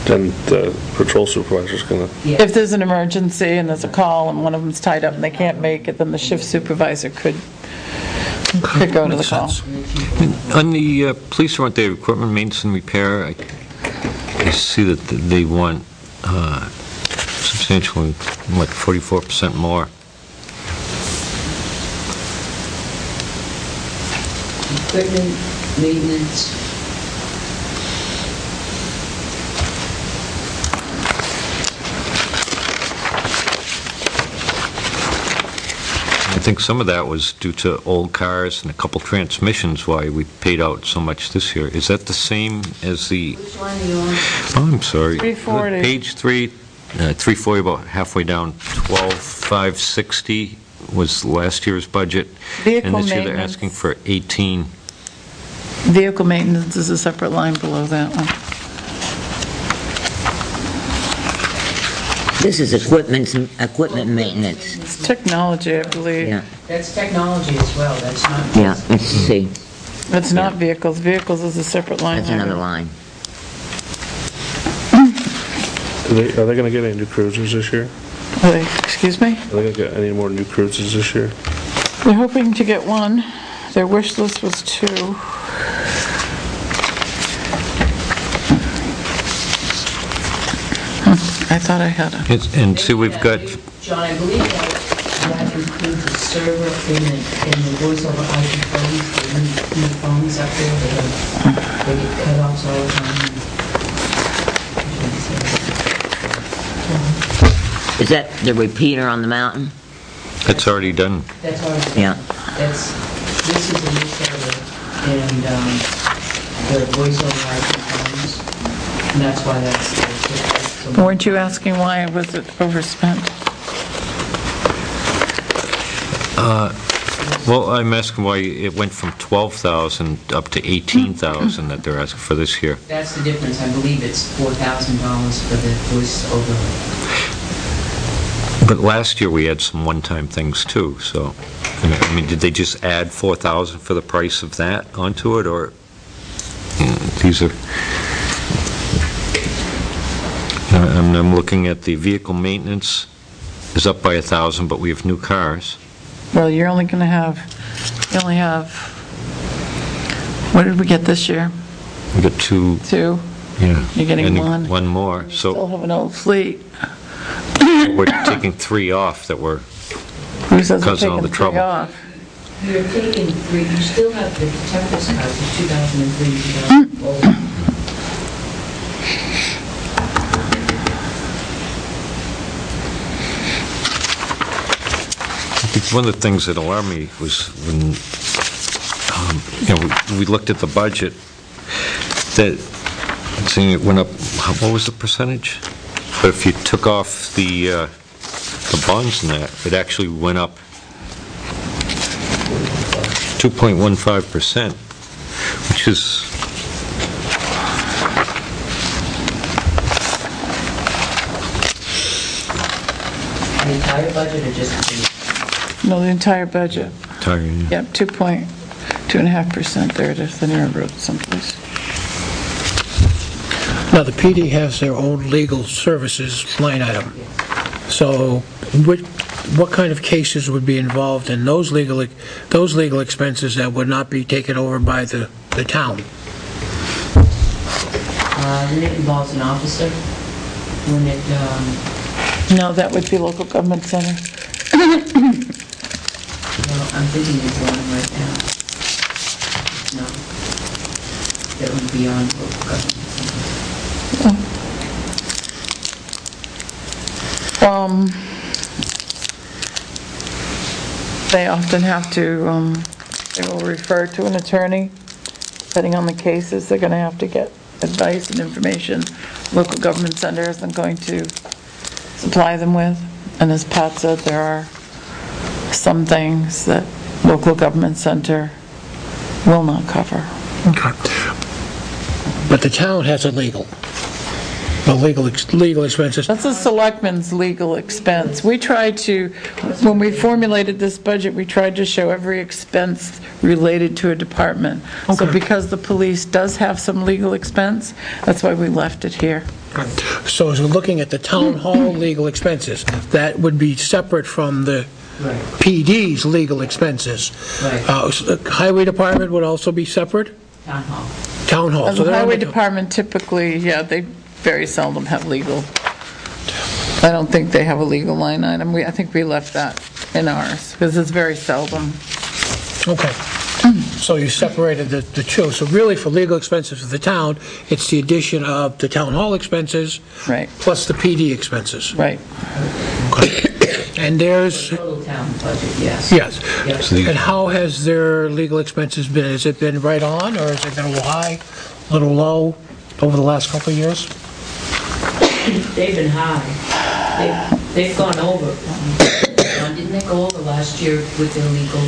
S5: then the patrol supervisor's gonna,
S3: If there's an emergency and there's a call and one of them's tied up and they can't make it, then the shift supervisor could go to the
S7: Makes
S3: call.
S7: sense.
S1: On the police warrant, the equipment maintenance and repair, I see that they want substantially, 44% more.
S6: Equipment, maintenance,
S1: I think some of that was due to old cars and a couple transmissions, why we paid out so much this year. Is that the same as the,
S6: which line are you on?
S1: oh, I'm sorry.
S3: 340.
S1: Page 340, about halfway down, 12,560 was last year's budget.
S3: Vehicle
S1: And this year they're
S3: maintenance.
S1: asking for 18.
S3: Vehicle maintenance is a separate line below that one.
S2: This is equipment maintenance.
S3: It's technology, I believe.
S2: Yeah,
S6: That's technology as well, that's not.
S2: yeah, let's see,
S3: It's not vehicles. Vehicles is a separate line.
S2: that's another line.
S5: are they gonna get any new cruisers this year?
S3: Excuse me?
S5: Are they gonna get any more new cruisers this year?
S3: They're hoping to get one. Their wish list was 2. I thought I had a...
S1: And see, we've got,
S6: John, I believe that includes the server and the voice over IP phones, the new phones up there, they get cut offs all the time.
S2: Is that the repeater on the mountain?
S1: that's already done.
S6: That's already,
S2: Yeah.
S6: this is a new server, and the voice over IP phones, and that's why that's.
S3: Weren't you asking why was it overspent?
S1: Well, I'm asking why it went from 12,000 up to 18,000 that they're asking for this year.
S6: That's the difference, I believe it's $4,000 for the voice over.
S1: But last year, we had some one-time things, too, so, I mean, did they just add 4,000 for the price of that onto it, or, these are, I'm looking at the vehicle maintenance is up by 1,000, but we have new cars.
S3: Well, you're only going to have, you only have, what did we get this year?
S1: We got 2,
S3: 2?
S1: yeah.
S3: You're getting
S1: and
S3: one.
S1: One more,
S3: Still
S1: so
S3: have an old fleet.
S1: we're taking 3 off that were,
S3: Who says we're
S1: Causing all
S3: taking
S1: the
S3: 3
S1: trouble.
S3: off?
S6: You're taking 3, you still have the Tempest cars of 2003, 2004.
S1: I think one of the things that alarmed me was when, we looked at the budget, that, seeing it went up, what was the percentage? But if you took off the bonds and that, it actually went up 2.15%, which which is,
S6: The entire budget or just the...
S3: No, the entire budget.
S1: targeted.
S3: Yep, 2.5%. There it is. I never wrote it someplace.
S7: Now, the PD has their own legal services line item. So what kind of cases would be involved in those legal expenses that would not be taken over by the town?
S6: When it involves an officer, when it,
S3: No, that would be local government center.
S6: well, I'm thinking of one right now. No. That would be on local government.
S3: They often have to, they will refer to an attorney, depending on the cases, they're going to have to get advice and information. Local government center isn't going to supply them with, and as Pat said, there are some things that local government center will not cover.
S7: Okay. But the town has a legal expenses.
S3: That's a selectman's legal expense. We tried to, when we formulated this budget, we tried to show every expense related to a department. So
S7: Okay.
S3: because the police does have some legal expense, that's why we left it here.
S7: So as we're looking at the town hall legal expenses, that would be separate from the
S6: Right,
S7: PD's legal expenses.
S6: right.
S7: Highway department would also be separate?
S6: Town hall.
S7: Town hall.
S3: And
S7: So
S3: the
S7: they're
S3: highway
S7: under-
S3: department typically, yeah, they very seldom have legal. I don't think they have a legal line item. I think we left that in ours, because it's very seldom.
S7: Okay. So you separated the two. So really, for legal expenses of the town, it's the addition of the town hall expenses
S3: Right,
S7: plus the PD expenses.
S3: right.
S7: And there's,
S6: Total town budget, yes.
S7: yes.
S6: Yes.
S7: And how has their legal expenses been? Has it been right on, or has it been a little high, a little low over the last couple of years?
S6: They've been high. They've gone over. Didn't they go over last year with their legal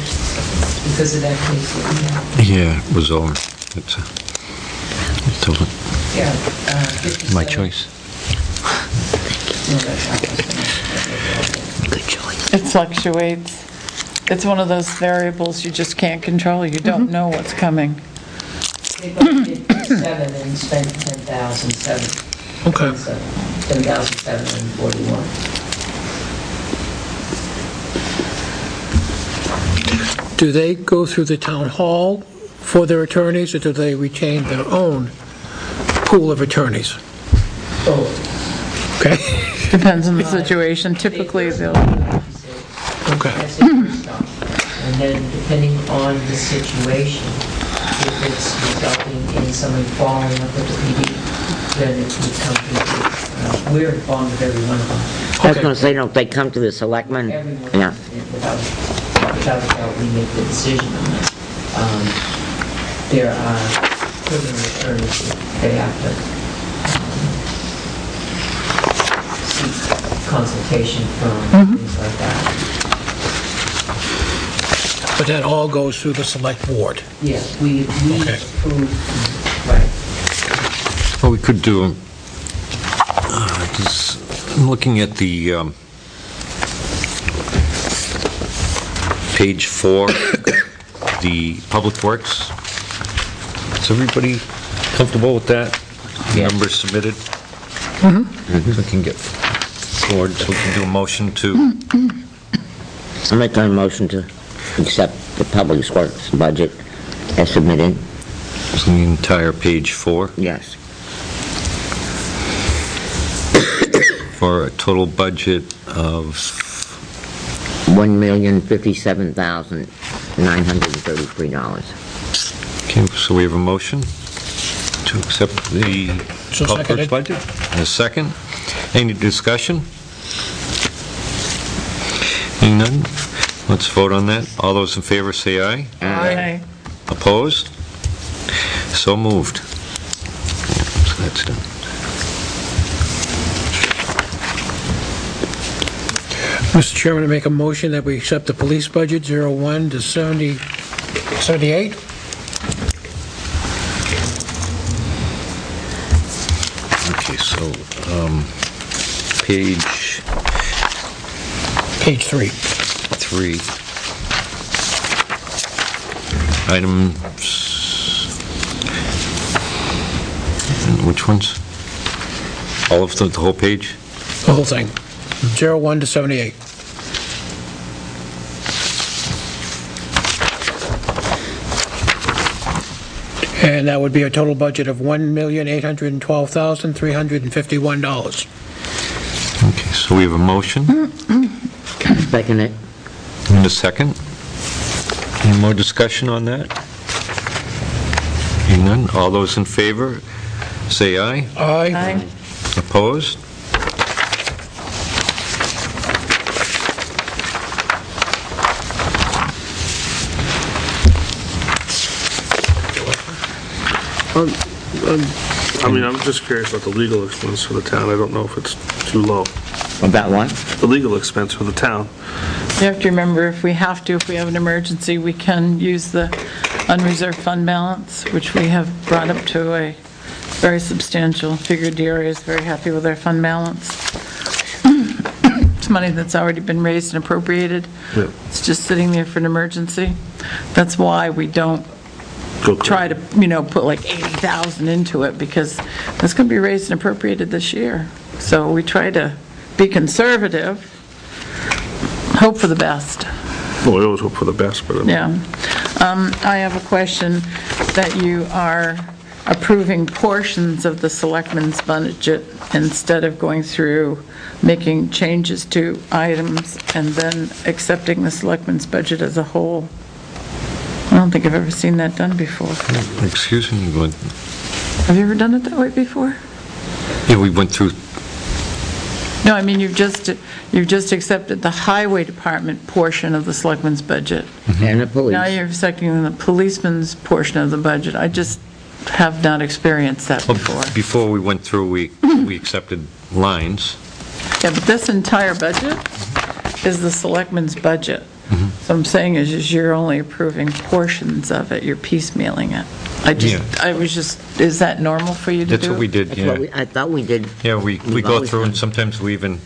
S6: because of that case that we had?
S1: Yeah, it was over. It's
S6: Yeah. 57.
S1: my choice.
S6: No, that's not us.
S2: Good choice.
S3: It fluctuates. It's one of those variables you just can't control. You don't know what's coming.
S6: They budgeted 7 and spent 10,007.
S7: Okay.
S6: 10,741.
S7: Do they go through the town hall for their attorneys, or do they retain their own pool of attorneys?
S6: Oh.
S7: Okay?
S3: Depends on the situation. Typically, they'll,
S7: Okay.
S6: That's it, first off. And then depending on the situation, if it's resulting in someone following up with the PD, then it would come to, we're informed of every one of them.
S2: I was going to say, don't they come to the selectmen?
S6: Everyone,
S2: Yeah.
S6: without a doubt, we make the decision on that. There are criminal attorneys that they have to seek consultation from, things like that.
S7: But that all goes through the select board?
S6: Yeah, we
S7: Okay.
S6: approve, right.
S1: Well, we could do, I'm looking at the page 4, the Public Works. Is everybody comfortable with that? Numbers submitted? So we can get forward, so we can do a motion to,
S2: I'll make a motion to accept the Public Works budget as submitted.
S1: so the entire page 4,
S2: Yes.
S1: for a total budget of,
S2: $1,057,933.
S1: okay, so we have a motion to accept the
S7: So
S1: Public Works
S7: seconded.
S1: budget. And a second. Any discussion? Hearing none, let's vote on that. All those in favor say aye.
S3: Aye.
S1: Opposed? So moved. So that's done.
S7: Mr. Chairman, I make a motion that we accept the police budget, 01 to 78.
S1: so, page
S7: Page 3.
S1: 3. Items, which ones? All of the whole page?
S7: The whole thing, 01 to 78. And that would be a total budget of $1,812,351.
S1: Okay, so we have a motion
S2: Second it.
S1: and a second. Any more discussion on that? Hearing none, all those in favor, say aye.
S7: Aye.
S3: Aye.
S1: Opposed?
S5: I mean, I'm just curious about the legal expense for the town. I don't know if it's too low.
S2: About what?
S5: The legal expense for the town.
S3: You have to remember, if we have to, if we have an emergency, we can use the unreserved fund balance, which we have brought up to a very substantial figure. DRA is very happy with our fund balance. It's money that's already been raised and appropriated.
S5: Yeah.
S3: It's just sitting there for an emergency. That's why we don't
S5: Go
S3: try to, put like 80,000 into it, because that's going to be raised and appropriated this year. So we try to be conservative, hope for the best.
S5: Well, we always hope for the best, but...
S3: Yeah. I have a question that you are approving portions of the selectmen's budget instead of going through making changes to items and then accepting the selectmen's budget as a whole. I don't think I've ever seen that done before.
S1: Excuse me, what?
S3: Have you ever done it that way before?
S1: Yeah, we went through,
S3: No, I mean, you've just accepted the highway department portion of the selectmen's budget.
S2: And the police.
S3: Now you're accepting the policeman's portion of the budget. I just have not experienced that before.
S1: before we went through, we accepted lines.
S3: Yeah, but this entire budget is the selectmen's budget. So I'm saying is you're only approving portions of it, you're piecemealing it. Is that normal for you to do?
S1: That's what we did,
S2: That's what
S1: yeah.
S2: I thought we did.
S1: Yeah, we
S2: We've
S1: go
S2: always
S1: through and
S2: done.
S1: sometimes we even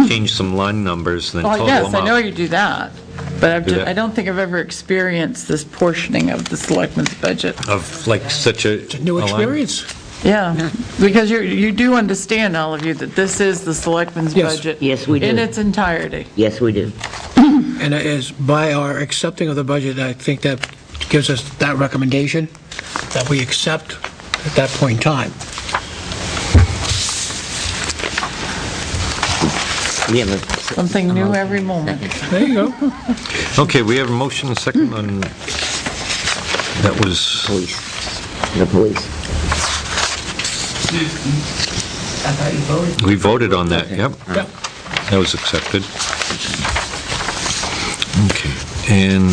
S1: change some line numbers and then
S3: Oh,
S1: total
S3: yes,
S1: them
S3: I know
S1: up.
S3: you do that, but
S1: Do that.
S3: I don't think I've ever experienced this portioning of the selectmen's budget.
S1: Of like such a...
S7: It's a new
S1: line.
S7: experience.
S3: Yeah, because you do understand, all of you, that this is the selectmen's
S7: Yes.
S3: budget.
S2: Yes, we do.
S3: In its entirety.
S2: Yes, we do.
S7: And as by our accepting of the budget, I think that gives us that recommendation that we accept at that point in time.
S2: We have a...
S3: Something new every moment.
S7: There you go.
S1: Okay, we have a motion, a second on, that was,
S2: Police. The police.
S6: I thought you voted.
S1: we voted on that, yep.
S7: Yep.
S1: That was accepted. Okay, and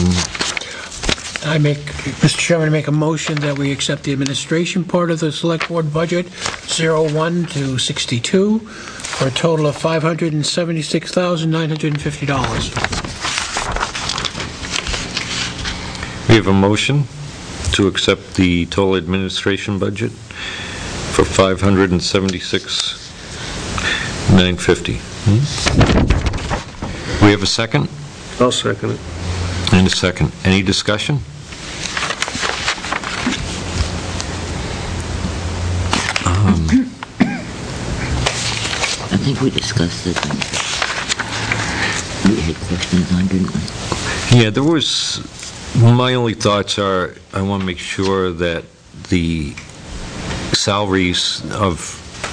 S7: Mr. Chairman, I make a motion that we accept the administration part of the select board budget, 01 to 62, for a total of $576,950.
S1: we have a motion to accept the total administration budget for $576,950. We have a second?
S5: I'll second it.
S1: And a second. Any discussion?
S2: I think we discussed it. We had questions on, didn't we?
S1: Yeah, there was, my only thoughts are, I want to make sure that the salaries of,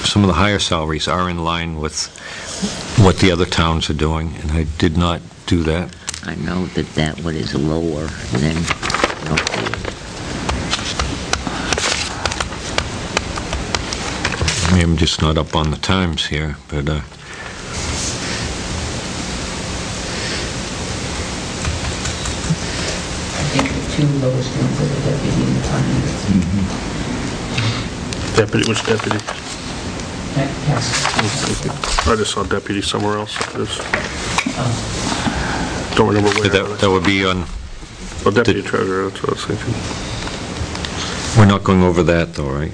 S1: some of the higher salaries are in line with what the other towns are doing, and I did not do that.
S2: I know that one is lower than, okay.
S1: Maybe I'm just not up on the times here, but,
S6: I think the two lowest ones are the deputy and the finance.
S5: Deputy, which deputy?
S6: Yes.
S5: I just saw deputy somewhere else. Don't remember where.
S1: that would be on,
S5: Oh, deputy treasurer, that's what I was thinking.
S1: we're not going over that though, right?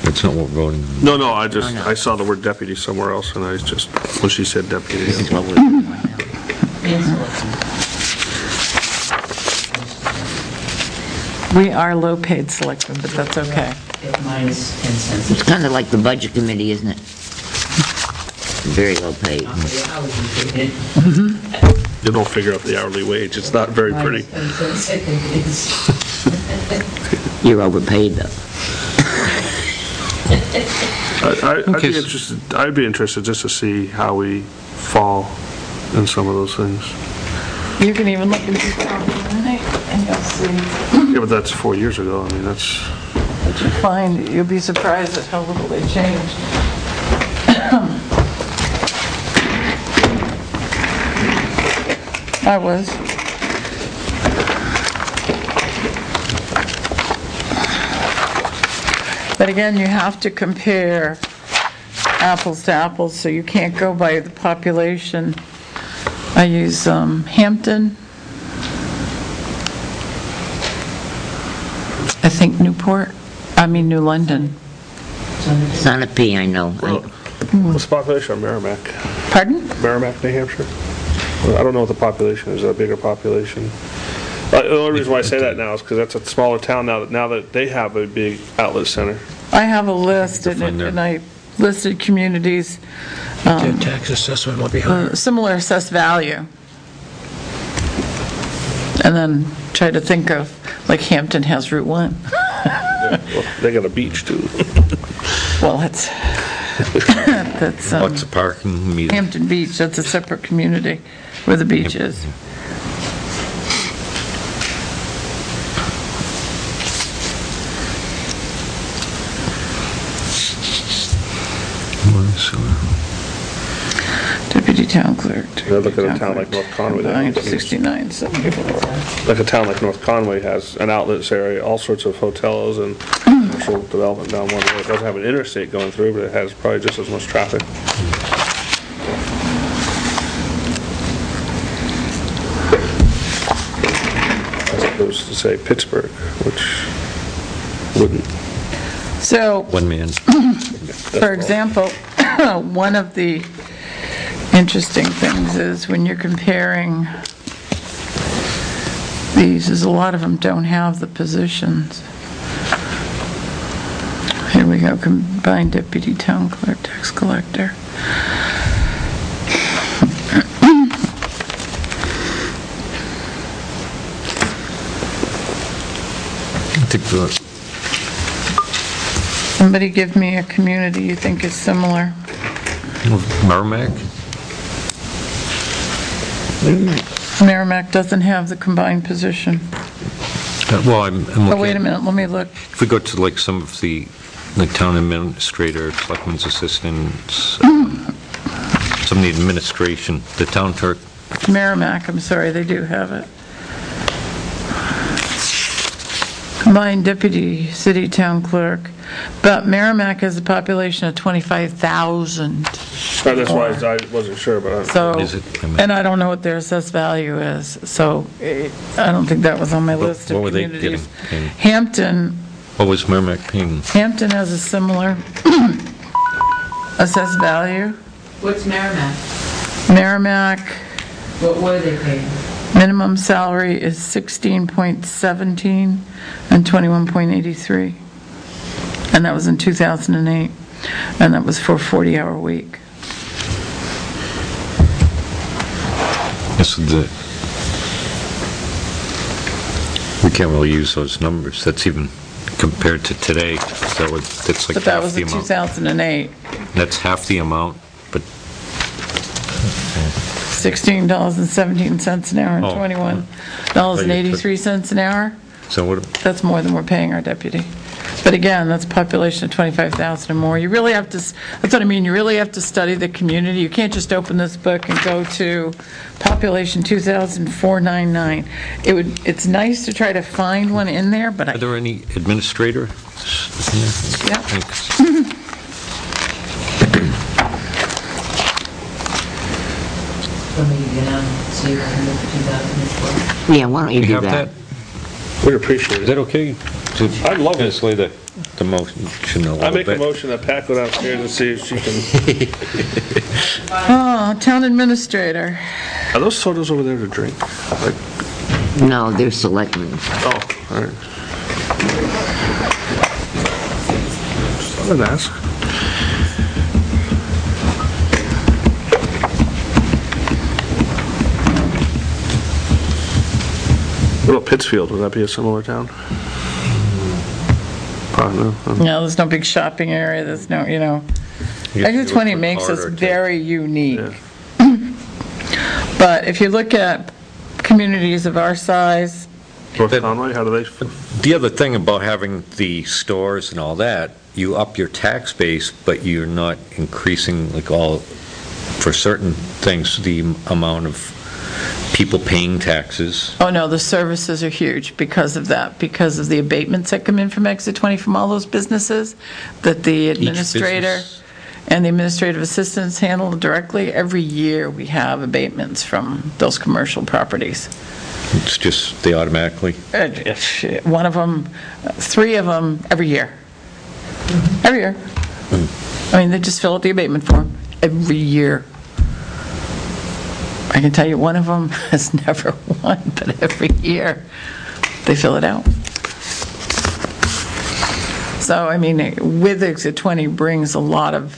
S1: That's not what we're voting on.
S5: No, I saw the word deputy somewhere else, and I just, when she said deputy.
S2: This is what we're doing right now.
S6: And selectmen.
S3: We are low-paid selectmen, but that's okay.
S6: At minus 10 cents.
S2: It's kind of like the budget committee, isn't it? Very low paid.
S6: Not for the hourly paid.
S5: You don't figure out the hourly wage, it's not very pretty.
S6: Minus 10 cents, I think it is.
S2: You're overpaid, though.
S5: I'd be interested just to see how we fall in some of those things.
S3: You can even look at the tonight, and you'll see.
S5: Yeah, but that's 4 years ago, I mean, that's,
S3: What you find, you'll be surprised at how little they changed. I was. But again, you have to compare apples to apples, so you can't go by the population. I use Hampton. I think New London.
S2: It's not a P, I know.
S5: what's the population of Merrimack?
S3: Pardon?
S5: Merrimack, New Hampshire? Well, I don't know what the population is, a bigger population. The only reason why I say that now is because that's a smaller town now that they have a big outlet center.
S3: I have a list,
S1: Define there.
S3: and I listed communities,
S7: Their tax assessment will be higher.
S3: similar assessed value. And then try to think of, like Hampton has Route 1.
S5: Well, they got a beach too.
S3: Well, that's
S1: Lots of parking, meeting.
S3: Hampton Beach, that's a separate community where the beach is. Deputy town clerk.
S5: Yeah, look at a town like North Conway, that
S3: Nine,
S5: one's huge.
S3: 69, 74.
S5: Like a town like North Conway has an outlets area, all sorts of hotels and commercial development down one road. It doesn't have an interstate going through, but it has probably just as much traffic. As opposed to, say, Pittsburgh, which wouldn't.
S3: So,
S1: One man.
S3: for example, one of the interesting things is when you're comparing these, is a lot of them don't have the positions. Here we go, combined deputy town clerk, tax collector.
S1: I think the
S3: Somebody give me a community you think is similar.
S1: Merrimack,
S3: Merrimack doesn't have the combined position.
S1: well, I'm looking.
S3: Oh, wait a minute, let me look.
S1: If we go to like some of the town administrator, selectman's assistants, some of the administration, the town clerk,
S3: Merrimack, I'm sorry, they do have it. Combined deputy, city, town clerk. But Merrimack has a population of 25,000.
S5: That's why I wasn't sure, but
S3: So,
S1: Is it?
S3: and I don't know what their assessed value is, so I don't think that was on my list of
S1: what were they
S3: communities.
S1: getting?
S3: Hampton,
S1: what was Merrimack paying?
S3: Hampton has a similar assessed value.
S6: What's Merrimack?
S3: Merrimack,
S6: What were they paying?
S3: minimum salary is 16.17 and 21.83. And that was in 2008, and that was for a 40-hour week.
S1: Yes, we can't really use those numbers. That's even compared to today. That's like
S3: But that
S1: half
S3: was
S1: the
S3: in
S1: amount.
S3: 2008,
S1: That's half the amount, but
S3: $16.17 an hour and
S1: Oh.
S3: $21.83 an hour.
S1: so what?
S3: That's more than we're paying our deputy. But again, that's a population of 25,000 or more. You really have to, that's what I mean, you really have to study the community. You can't just open this book and go to population 2,499. It's nice to try to find one in there, but
S1: Are there any administrator?
S3: Yeah.
S1: Thanks.
S6: Let me get on, see if I can look at 2012.
S2: Yeah, why don't you
S1: You
S2: do
S1: have that?
S2: that?
S5: we'd appreciate
S1: Is
S5: it.
S1: that okay?
S5: I'd love it.
S1: Just sway the motion a little bit.
S5: I make a motion that Pat go downstairs and see if she can,
S3: Oh, town administrator.
S5: are those sodas over there to drink? Like,
S2: No, they're selectmen.
S5: oh, all right. I didn't ask. What about Pittsfield? Would that be a similar town? Probably no.
S3: No, there's no big shopping area, there's no, you know.
S1: You have to
S3: Exit
S1: look
S3: 20
S1: for
S3: makes us
S1: corridor, too.
S3: very unique.
S5: Yeah.
S3: But if you look at communities of our size,
S5: North
S1: That-
S5: Conway, how do they?
S1: The other thing about having the stores and all that, you up your tax base, but you're not increasing like all, for certain things, the amount of people paying taxes.
S3: oh no, the services are huge because of that, because of the abatements that come in from Exit 20 from all those businesses that the administrator
S1: business.
S3: and the administrative assistants handle directly. Every year, we have abatements from those commercial properties.
S1: It's just, they automatically,
S3: One of them, three of them, every year. Every year. I mean, they just fill out the abatement form every year. I can tell you, one of them has never won, but every year, they fill it out. So, I mean, with Exit 20 brings a lot of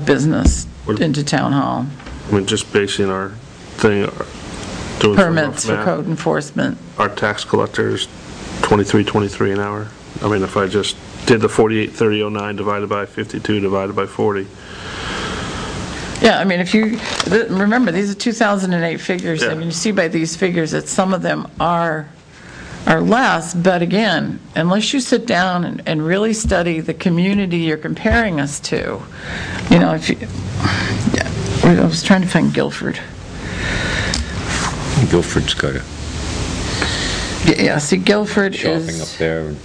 S3: business into town hall.
S5: I mean, just basing our thing, doing some rough
S3: Permits for
S5: math,
S3: code enforcement.
S5: our tax collector's 23 an hour. I mean, if I just did the 48,3009 divided by 52 divided by 40.
S3: Yeah, I mean, if you, remember, these are 2008 figures. I
S5: Yeah.
S3: mean, you see by these figures that some of them are less, but again, unless you sit down and really study the community you're comparing us to, you know, if you, yeah, I was trying to find Guilford.
S1: Guilford's got a
S3: Yeah, see, Guilford
S1: shopping up
S3: is,
S1: there. And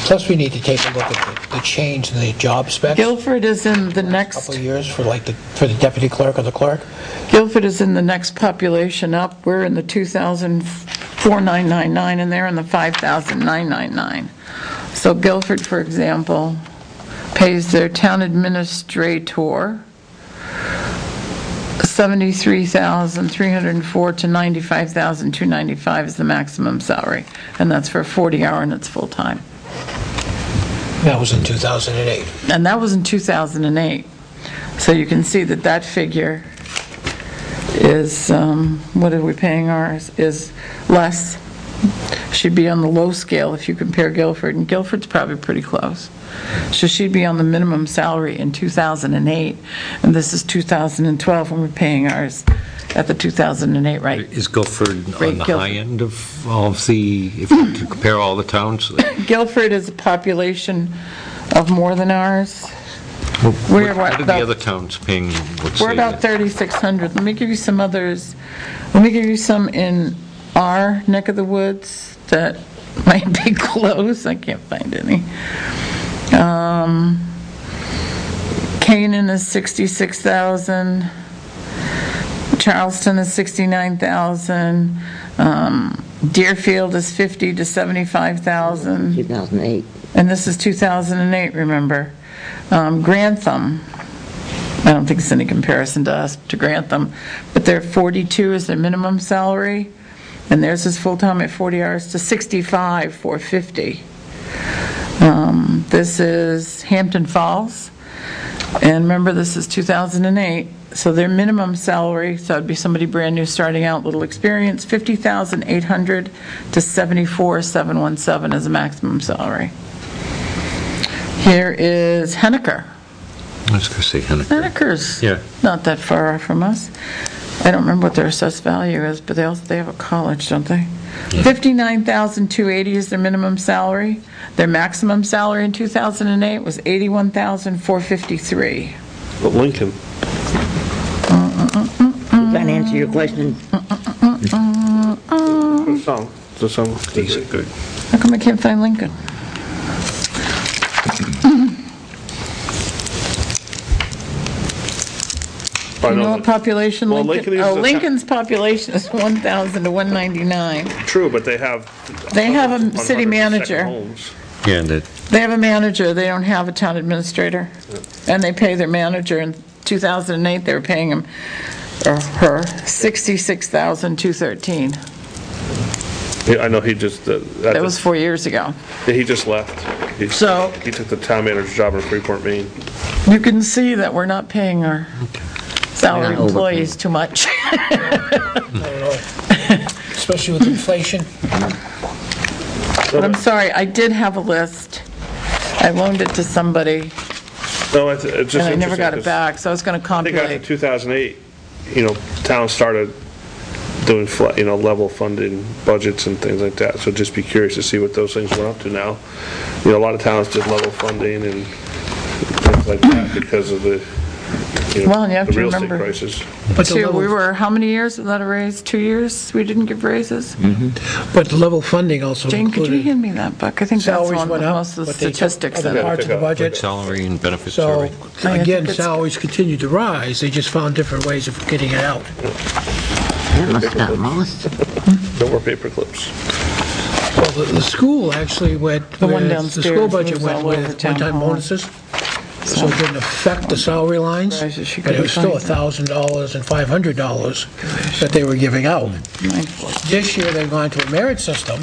S7: Plus, we need to take a look at the change in the job specs.
S3: Guilford is in the next,
S7: Couple of years for for the deputy clerk or the clerk.
S3: Guilford is in the next population up. We're in the 2,004,999, and they're in the 5,999. So Guilford, for example, pays their town administrator $73,304 to $95,295 is the maximum salary, and that's for a 40-hour and it's full-time.
S7: That was in 2008.
S3: And that was in 2008. So you can see that that figure is, what are we paying ours, is less. She'd be on the low scale if you compare Guilford, and Guilford's probably pretty close. So she'd be on the minimum salary in 2008, and this is 2012, and we're paying ours at the 2008 rate.
S1: Is Guilford
S3: Great
S1: on the
S3: Guilford.
S1: high end of all of the, if you to compare all the towns?
S3: Guilford is a population of more than ours.
S1: What
S3: what,
S1: are the
S3: about-
S1: other towns paying, let's say?
S3: We're about 3,600. Let me give you some others. Let me give you some in our neck of the woods that might be close. I can't find any. Canaan is 66,000. Charleston is 69,000. Deerfield is 50 to 75,000.
S2: 2008.
S3: And this is 2008, remember. Grantham, I don't think it's any comparison to us, to Grantham, but their 42 is their minimum salary, and theirs is full-time at 40 hours to 65, 450. This is Hampton Falls, and remember, this is 2008, so their minimum salary, so it'd be somebody brand new starting out, little experience, 50,800 to 74,717 is the maximum salary. Here is Henniker.
S1: I was going to say Henniker.
S3: Henniker's
S1: Yeah.
S3: not that far off from us. I don't remember what their assessed value is, but they have a college, don't they?
S1: Yeah.
S3: 59,280 is their minimum salary. Their maximum salary in 2008 was 81,453.
S5: But Lincoln,
S2: Does that answer your question?
S5: the song.
S1: These are good.
S3: How come I can't find Lincoln? You know
S5: know,
S3: what population
S5: well,
S3: Lincoln,
S5: Lincoln is the
S3: Lincoln's population is 1,000 to 199.
S5: true, but they have.
S3: They have a
S5: hundreds
S3: city
S5: of
S3: manager.
S5: second homes.
S1: Yeah, and
S3: They have a manager, they don't have a town administrator. And they pay their manager. In 2008, they were paying him, or her, $66,213.
S5: Yeah, I know he just,
S3: That was 4 years ago.
S5: he just left. He took the town manager's job in Freeport, Maine.
S3: You can see that we're not paying our salaried
S2: Not
S3: employees too much.
S7: I don't know. Especially with inflation.
S3: But I'm sorry, I did have a list. I loaned it to somebody,
S5: No, it's just
S3: and I never got it
S5: interesting,
S3: back, so I was going to
S5: 'cause I think after
S3: compilate.
S5: 2008, towns started doing, level funding budgets and things like that, so just be curious to see what those things went up to now. A lot of towns did level funding and things like that because of the,
S3: Well, and you have
S5: the
S3: to
S5: real estate
S3: remember,
S5: crisis.
S7: But the
S3: too,
S7: level-
S3: we were, how many years without a raise? 2 years? We didn't give raises?
S7: But the level funding also
S3: Jane, could you
S7: included
S3: hand me that book? I think that's
S7: salaries
S3: one with
S7: went up,
S3: most of the
S7: but they took
S3: statistics in
S7: other
S3: it.
S7: parts of the budget.
S1: salary and benefits
S7: So,
S1: survey.
S3: I
S7: again,
S3: think it's-
S7: salaries continued to rise, they just found different ways of getting it out.
S2: That must have got lost.
S5: No more paper clips.
S7: Well, the school actually went,
S3: The one
S7: the
S3: downstairs
S7: school budget
S3: moves
S7: went
S3: all over
S7: with
S3: town
S7: one-time
S3: hall.
S7: bonuses, so it didn't affect the salary lines,
S3: Surprises she
S7: but it was still
S3: couldn't find
S7: $1,000 and $500 that they were giving out.
S3: 940.
S7: This year, they've gone to a merit system,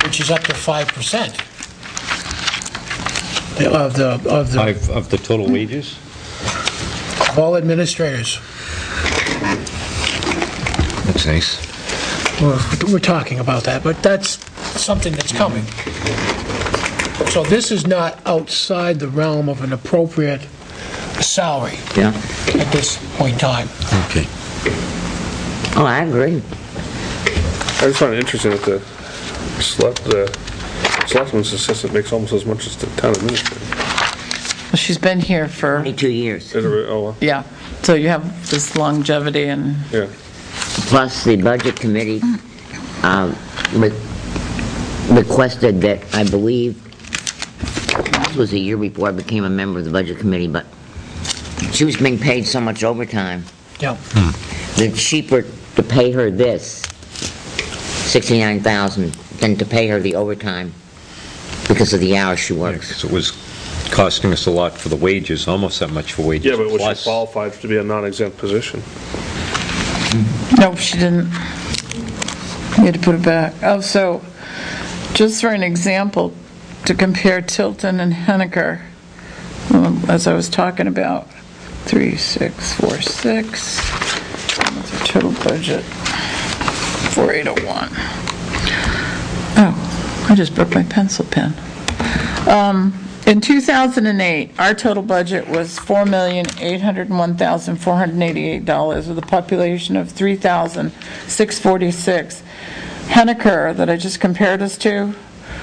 S7: which is up to 5% of the
S1: Of the total wages?
S7: all administrators.
S1: That's nice.
S7: We're talking about that, but that's something that's coming. So this is not outside the realm of an appropriate salary
S2: Yeah.
S7: at this point in time.
S1: Okay.
S2: Oh, I agree.
S5: I just find it interesting that the selectman's assistant makes almost as much as the town administrator.
S3: Well, she's been here for,
S2: 22 years.
S5: Is it re- Oh, well,
S3: yeah, so you have this longevity and,
S5: yeah.
S2: Plus, the Budget Committee requested that, I believe, this was a year before I became a member of the Budget Committee, but she was being paid so much overtime
S7: Yeah.
S2: that it's cheaper to pay her this, $69,000, than to pay her the overtime because of the hours she works.
S1: Because it was costing us a lot for the wages, almost that much for wages.
S5: Yeah, but was she
S1: plus-
S5: qualified to be a non-exempt position?
S3: no, she didn't. You had to put it back. Oh, so, just for an example, to compare Tilton and Henniker, as I was talking about, 3646, what's our total budget? 4801. Oh, I just broke my pencil pen. In 2008, our total budget was $4,801,488 with a population of 3,646. Henniker, that I just compared us to,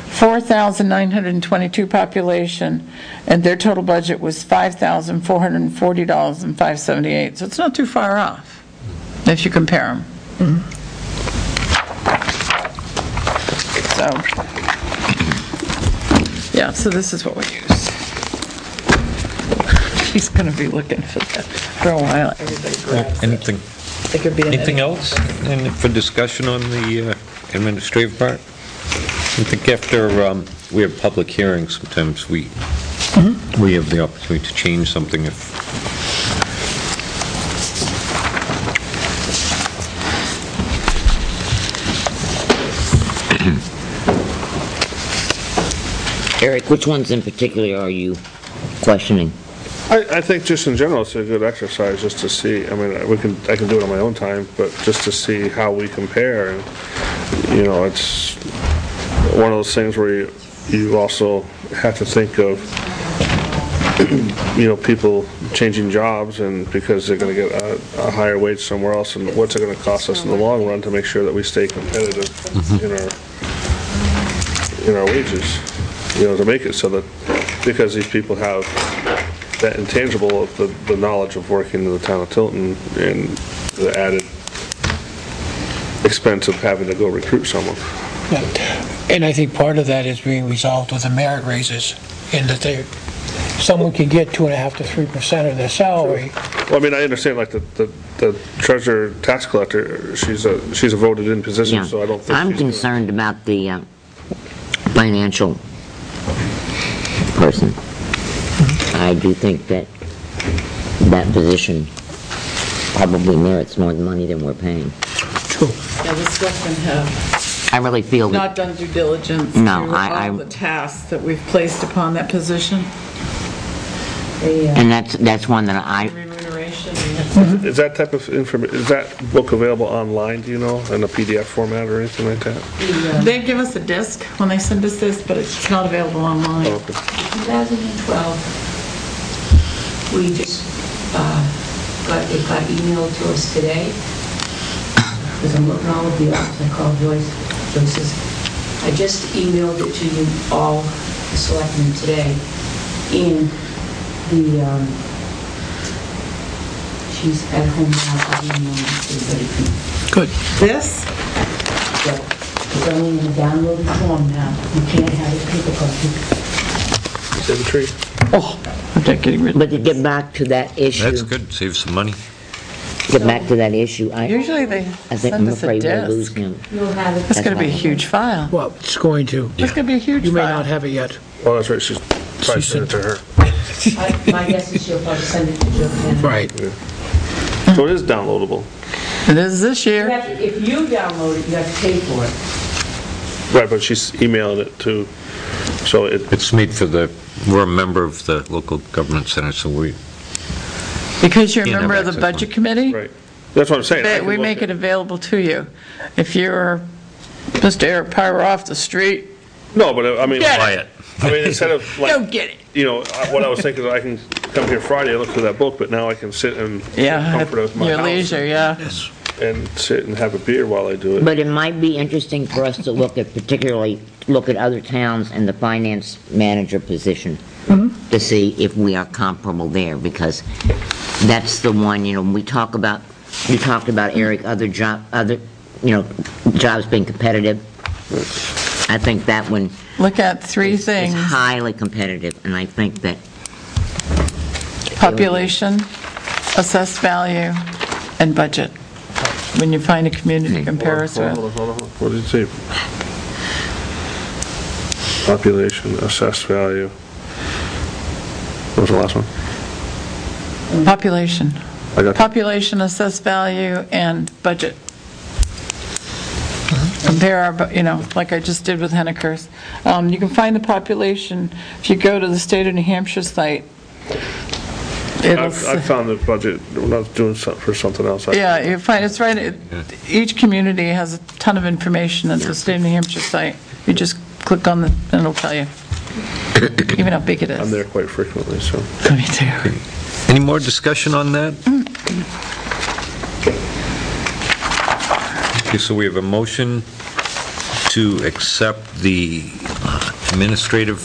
S3: 4,922 population, and their total budget was $5,440.578. So it's not too far off if you compare them. So, yeah, so this is what we use. She's going to be looking for that for a while. Everybody grabs it.
S1: Anything,
S3: It could be an
S1: anything else and for discussion on the administrative part? I think after we have public hearings, sometimes we have the opportunity to change something if...
S2: Eric, which ones in particular are you questioning?
S5: I think just in general, it's a good exercise just to see, I mean, I can do it on my own time, but just to see how we compare. And it's one of those things where you also have to think of, people changing jobs and because they're going to get a higher wage somewhere else, and what's it going to cost us in the long run to make sure that we stay competitive in our wages, to make it so that, because these people have that intangible of the knowledge of working in the town of Tilton and the added expense of having to go recruit someone.
S7: Yeah. And I think part of that is being resolved with the merit raises, in that someone can get 2.5% to 3% of their salary.
S5: Well, I mean, I understand, like, the treasurer, tax collector, she's a voted-in position,
S2: Yeah.
S5: so I don't think
S2: I'm
S5: she's gonna-
S2: concerned about the financial person. I do think that that position probably merits more money than we're paying.
S3: Yeah, the selectmen have
S2: I really feel that,
S3: not done due diligence to
S2: No, I-
S3: all the tasks that we've placed upon that position,
S2: and that's one that I,
S3: remuneration.
S5: Is that type of is that book available online, do you know, in a PDF format or anything like that?
S3: They give us a disc when they send us this, but it's not available online.
S5: Oh, okay.
S6: 2012, we just it got emailed to us today. Because I'm looking all of the office, I called Joyce. Joyce says, I just emailed it to you all, the selectmen today, and she's at home now, I'll email everybody.
S7: Good.
S3: This?
S6: So it's only in a downloaded form now. You can't have it paper copy.
S5: Save a tree.
S3: Oh, I'm not getting rid of
S2: but to get back to that issue.
S1: That's good, save some money.
S2: Get back to that issue,
S3: Usually they
S2: I think
S3: send
S2: I'm
S3: us a
S2: afraid we'll lose
S3: disc.
S2: him.
S6: You'll have it.
S3: That's going to be a huge file.
S7: Well, it's going to.
S3: It's going to be a huge
S7: You may
S3: file.
S7: not have it yet.
S5: Well, that's right, she's probably
S7: She
S5: sent it to her.
S6: My guess is she'll probably send it to Joe Cannon.
S7: Right.
S5: So it is downloadable.
S3: It is this
S6: You
S3: year.
S6: have to- If you download it, you have to pay for it.
S5: Right, but she's emailing it to, so
S1: It's made for we're a member of the local government center, so
S3: Because you're a
S1: Can't have
S3: member of the
S1: access
S3: budget
S1: on it.
S3: committee,
S5: right. That's what I'm saying. I
S3: that
S5: can
S3: we
S5: look
S3: make
S5: at-
S3: it available to you. If you're Mr. Eric Pyro off the street,
S5: No, but I mean,
S3: Get it.
S1: quiet.
S5: I mean, instead of
S3: go
S5: like,
S3: get it.
S5: you know, what I was thinking is I can come here Friday, I look through that book, but now I can sit and
S3: Yeah,
S5: comfort of my
S3: your
S5: house
S3: leisure, yeah.
S5: and sit and have a beer while I do it.
S2: But it might be interesting for us to look at, particularly, look at other towns and the finance manager position to see if we are comparable there, because that's the one, we talk about, you talked about, Eric, jobs being competitive. I think that one
S3: Look at three
S2: is
S3: things:
S2: highly competitive, and I think that,
S3: population, assessed value, and budget. When you find a community to compare us with.
S5: Hold on. What did you say? Population, assessed value. What was the last one?
S3: Population.
S5: I got that.
S3: Population, assessed value, and budget. Compare our, like I just did with Henniker's. You can find the population, if you go to the State of New Hampshire site, it'll,
S5: I found the budget when I was doing something for something else.
S3: yeah, you find, it's right, each community has a ton of information at the State of New Hampshire site. You just click on and it'll tell you, even how big it is.
S5: I'm there quite frequently, so.
S3: Me too.
S1: Any more discussion on that? Okay, so we have a motion to accept the administrative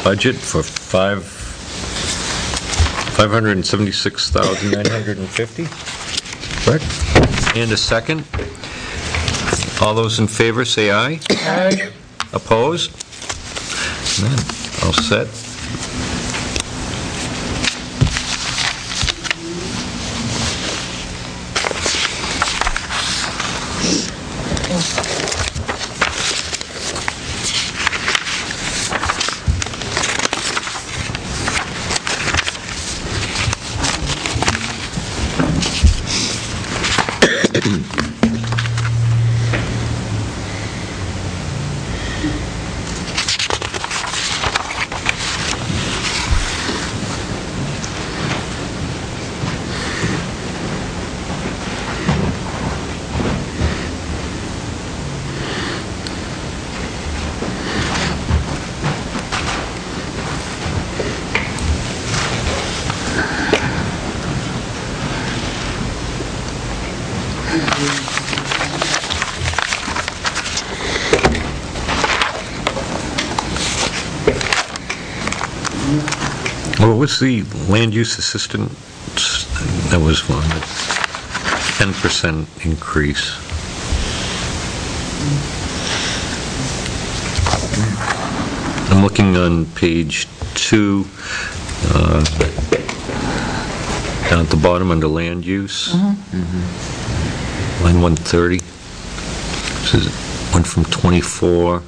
S1: budget for $576,950, correct? And a second. All those in favor, say aye.
S7: Aye.
S1: Opposed? None. All set. What was the land use assistant? That was one, 10% increase. I'm looking on page 2, Down at the bottom under land use. Line 130. This is, went from 24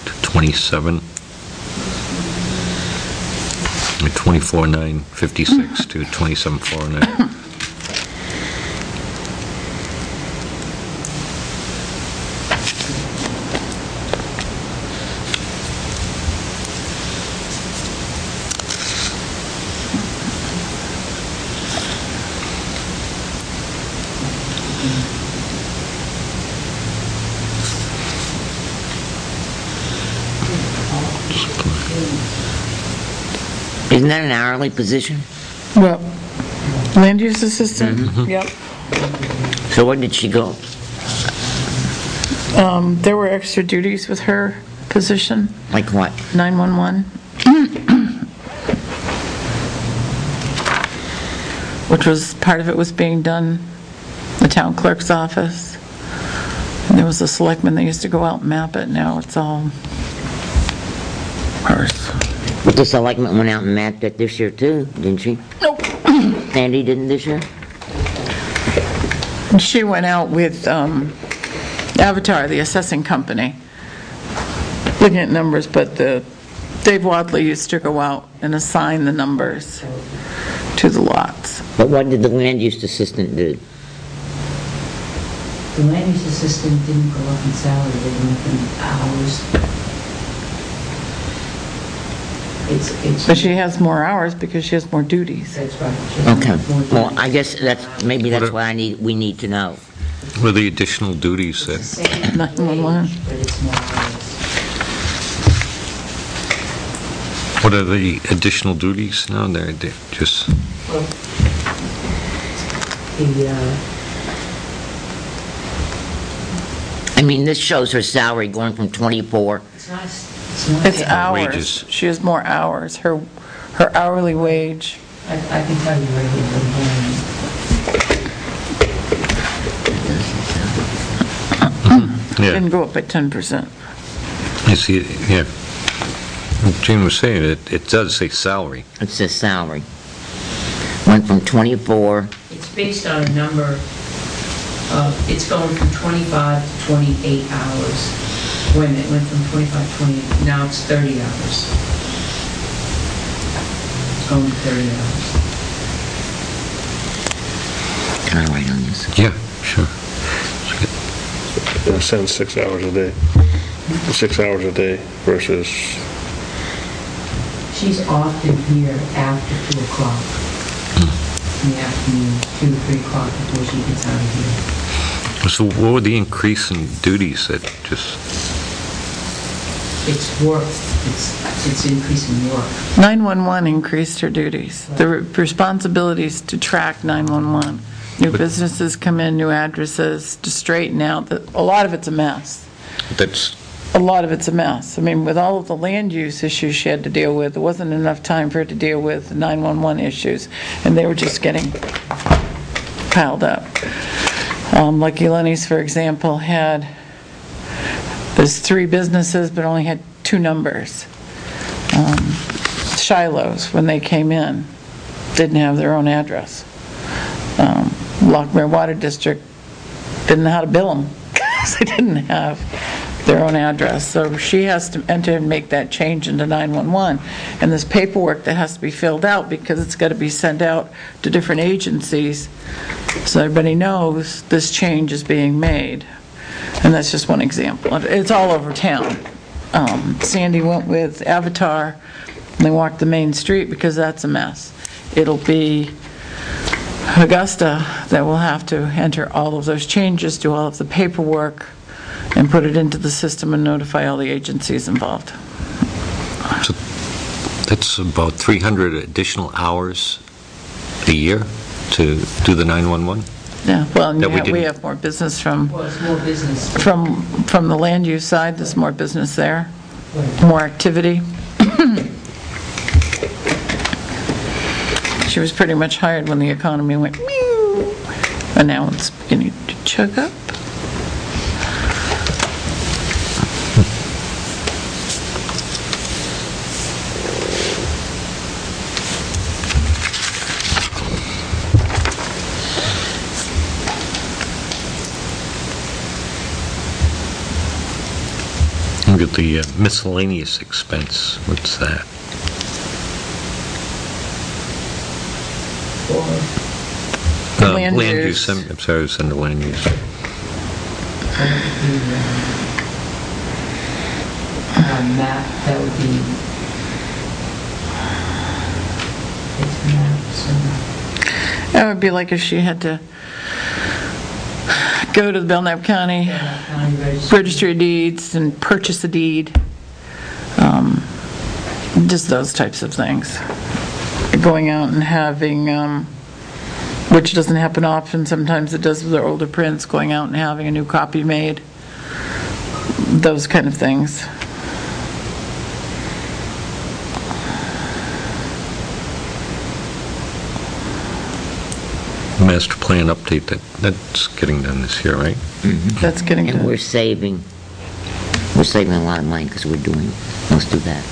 S1: to 27. 24,956 to 27,409.
S2: Isn't that an hourly position?
S3: Well, land use assistant? Yep.
S2: So where did she go?
S3: There were extra duties with her position,
S2: Like what?
S3: 911. Which was, part of it was being done, the town clerk's office. And there was a selectman that used to go out and map it, now it's all hers.
S2: But the selectmen went out and mapped it this year too, didn't she?
S3: Nope.
S2: Sandy didn't this year?
S3: She went out with Avatar, the assessing company, looking at numbers, but Dave Wadley used to go out and assign the numbers to the lots.
S2: But what did the land use assistant do?
S6: The land use assistant didn't go up in salary, they went up in hours.
S3: But she has more hours because she has more duties.
S6: That's right. She has
S2: Okay.
S6: more
S2: Well,
S6: duties.
S2: I guess maybe that's
S1: What
S2: what we need to know.
S1: What are the additional duties
S6: It's the
S1: that,
S6: same
S3: 911.
S6: wage, but it's more hours.
S1: what are the additional duties now? They're just,
S6: Well,
S2: I mean, this shows her salary going from 24.
S6: it's not, it's not.
S3: It's hours.
S1: Wages.
S3: She has more hours. Her hourly wage,
S6: I can tell you right here from home.
S1: yeah,
S3: didn't go up by 10%.
S1: I see, it, yeah. Jane was saying, it does say salary.
S2: It says salary. Went from 24,
S6: It's based on a number of, it's going from 25 to 28 hours. When it went from 25 to 28, now it's 30 hours. It's going to 30 hours.
S2: can I write on this?
S1: Yeah, sure.
S5: In a sense, 6 hours a day. 6 hours a day versus,
S6: She's often here after 2 o'clock. In the afternoon, 2 or 3 o'clock before she gets out of here.
S1: So what were the increase in duties that just,
S6: It's work, it's increasing work.
S3: 911 increased her duties. The responsibilities to track 911. New businesses come in, new addresses, to straighten out, a lot of it's a mess.
S1: that's,
S3: A lot of it's a mess. I mean, with all of the land use issues she had to deal with, there wasn't enough time for her to deal with the 911 issues, and they were just getting piled up. Like Lenny's, for example, there's 3 businesses, but only had 2 numbers. Shiloh's, when they came in, didn't have their own address. Lockmere Water District didn't know how to bill them, because they didn't have their own address. So she has to enter and make that change into 911. And there's paperwork that has to be filled out because it's got to be sent out to different agencies so everybody knows this change is being made. And that's just one example. It's all over town. Sandy went with Avatar, and they walked the main street because that's a mess. It'll be Augusta that will have to enter all of those changes, do all of the paperwork, and put it into the system and notify all the agencies involved.
S1: so that's about 300 additional hours a year to do the 911?
S3: Yeah, well, and
S1: That we
S3: we
S1: didn't-
S3: have more business from
S6: Well, it's more business.
S3: the land use side, there's more business there, more activity. She was pretty much hired when the economy went meow, and now it's beginning to chug up.
S1: the miscellaneous expense, what's that?
S6: Or
S3: Land use.
S1: I'm sorry, it's under land use.
S6: map, that would be, it's map, so,
S3: That would be like if she had to go to the Belknap County
S6: county registry.
S3: Registry of Deeds and purchase a deed. Just those types of things. Going out and having, which doesn't happen often, sometimes it does with their older prints, going out and having a new copy made. Those kind of things.
S1: Master plan update, that's getting done this year, right?
S3: That's getting
S2: And
S3: done.
S2: we're saving a lot of money because we're doing most of that,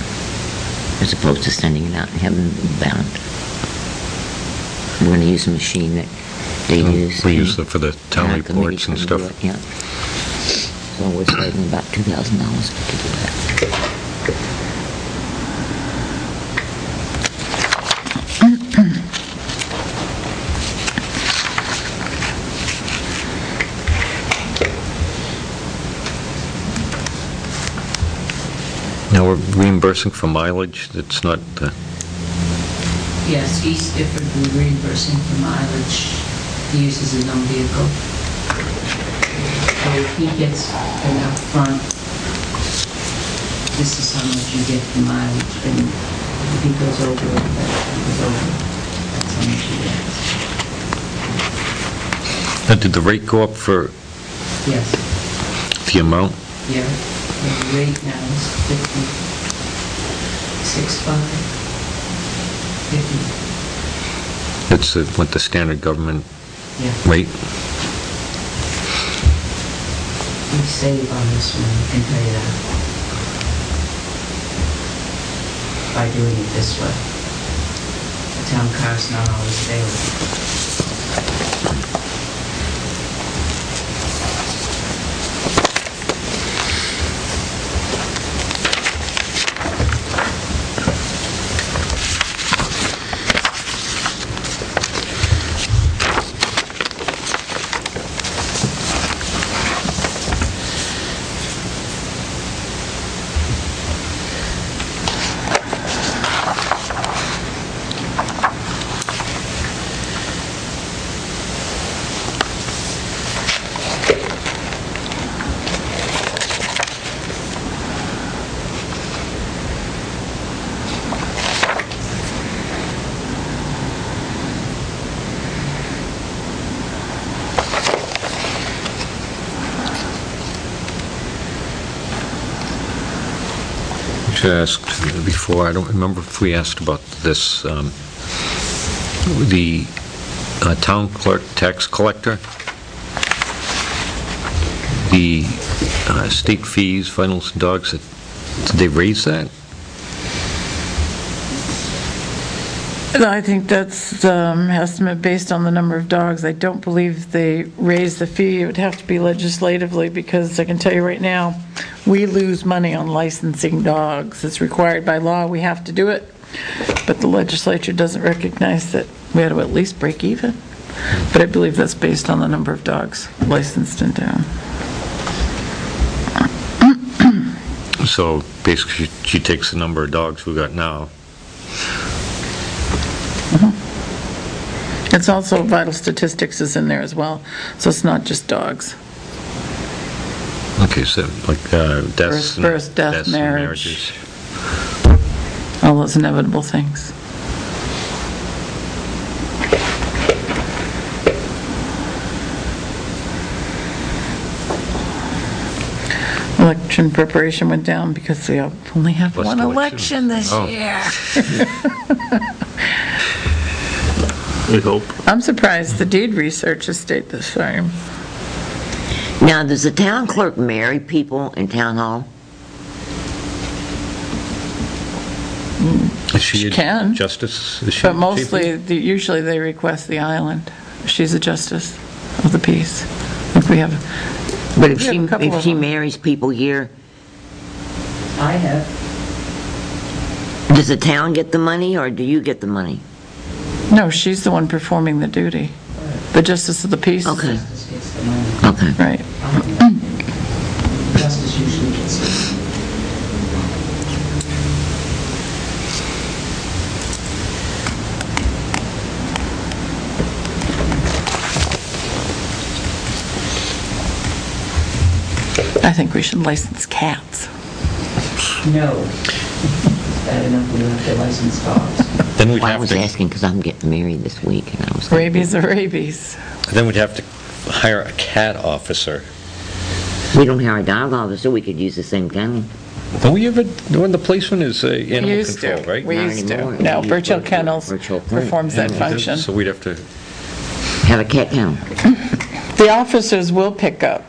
S2: as opposed to sending it out and having it bound. We're going to use a machine that they use.
S1: We use it for the town
S2: our committee's
S1: reports and
S2: gonna do
S1: stuff.
S2: it, yeah. So we're saving about $2,000 to do that.
S1: Now, we're reimbursing for mileage, that's not,
S6: Yes, East Gifford will reimbursing for mileage he uses his own vehicle. So if he gets an upfront, this is how much you get for mileage, and if he goes over it, he goes over it. That's how much he gets.
S1: did the rate go up for
S6: Yes,
S1: the amount?
S6: yeah, the rate now is 56.5. 50,
S1: It's what the standard government
S6: yeah.
S1: rate?
S6: We save on this one, I can tell you that. By doing it this way. The town car's not always available.
S1: Which I asked before, I don't remember if we asked about this, the town clerk tax collector, the state fees, vitals and dogs, did they raise that?
S3: I think that's estimate based on the number of dogs. I don't believe they raised the fee. It would have to be legislatively, because I can tell you right now, we lose money on licensing dogs. It's required by law, we have to do it, but the legislature doesn't recognize that we had to at least break even. But I believe that's based on the number of dogs licensed in town.
S1: So basically, she takes the number of dogs we got now.
S3: It's also vital statistics is in there as well, so it's not just dogs.
S1: Okay, so like deaths and...
S3: Birth, death,
S1: deaths and
S3: marriage.
S1: marriages.
S3: All those inevitable things. Election preparation went down because we only have
S1: Less
S3: one
S1: election.
S3: election this
S1: Oh.
S3: year.
S5: We hope.
S3: I'm surprised the deed research has stayed the same.
S2: Now, does the town clerk marry people in town hall?
S1: Is she
S3: She
S1: a
S3: can.
S1: justice? Is she
S3: But
S1: chief?
S3: mostly, usually they request the island. She's a justice of the peace. I think we have,
S2: But if
S3: We have a couple
S2: if
S3: of
S2: she
S3: them.
S2: marries people here,
S6: I have.
S2: Does the town get the money, or do you get the money?
S3: No, she's the one performing the duty. The justice of the peace.
S2: Okay.
S6: Justice gets the money.
S2: Okay.
S3: Right.
S6: Justice usually gets it.
S3: I think we should license cats.
S6: No. It's bad enough we don't have to license dogs.
S1: Then we'd
S2: Well, I
S1: have
S2: was
S1: to,
S2: asking because I'm getting married this week, and I was...
S3: Rabies are rabies.
S1: then we'd have to hire a cat officer.
S2: We don't have a dog officer, we could use the same kennel.
S1: Don't we ever, when the policeman is animal
S3: Used
S1: control,
S3: to.
S1: right?
S3: We
S2: Not
S3: used to.
S2: anymore.
S3: No,
S2: We use
S3: Birch Hill
S2: Birch Hill-
S3: Kennels
S2: Birch Hill
S3: performs that
S1: Yeah,
S3: function.
S1: So we'd have to,
S2: Have a cat kennel.
S3: The officers will pick up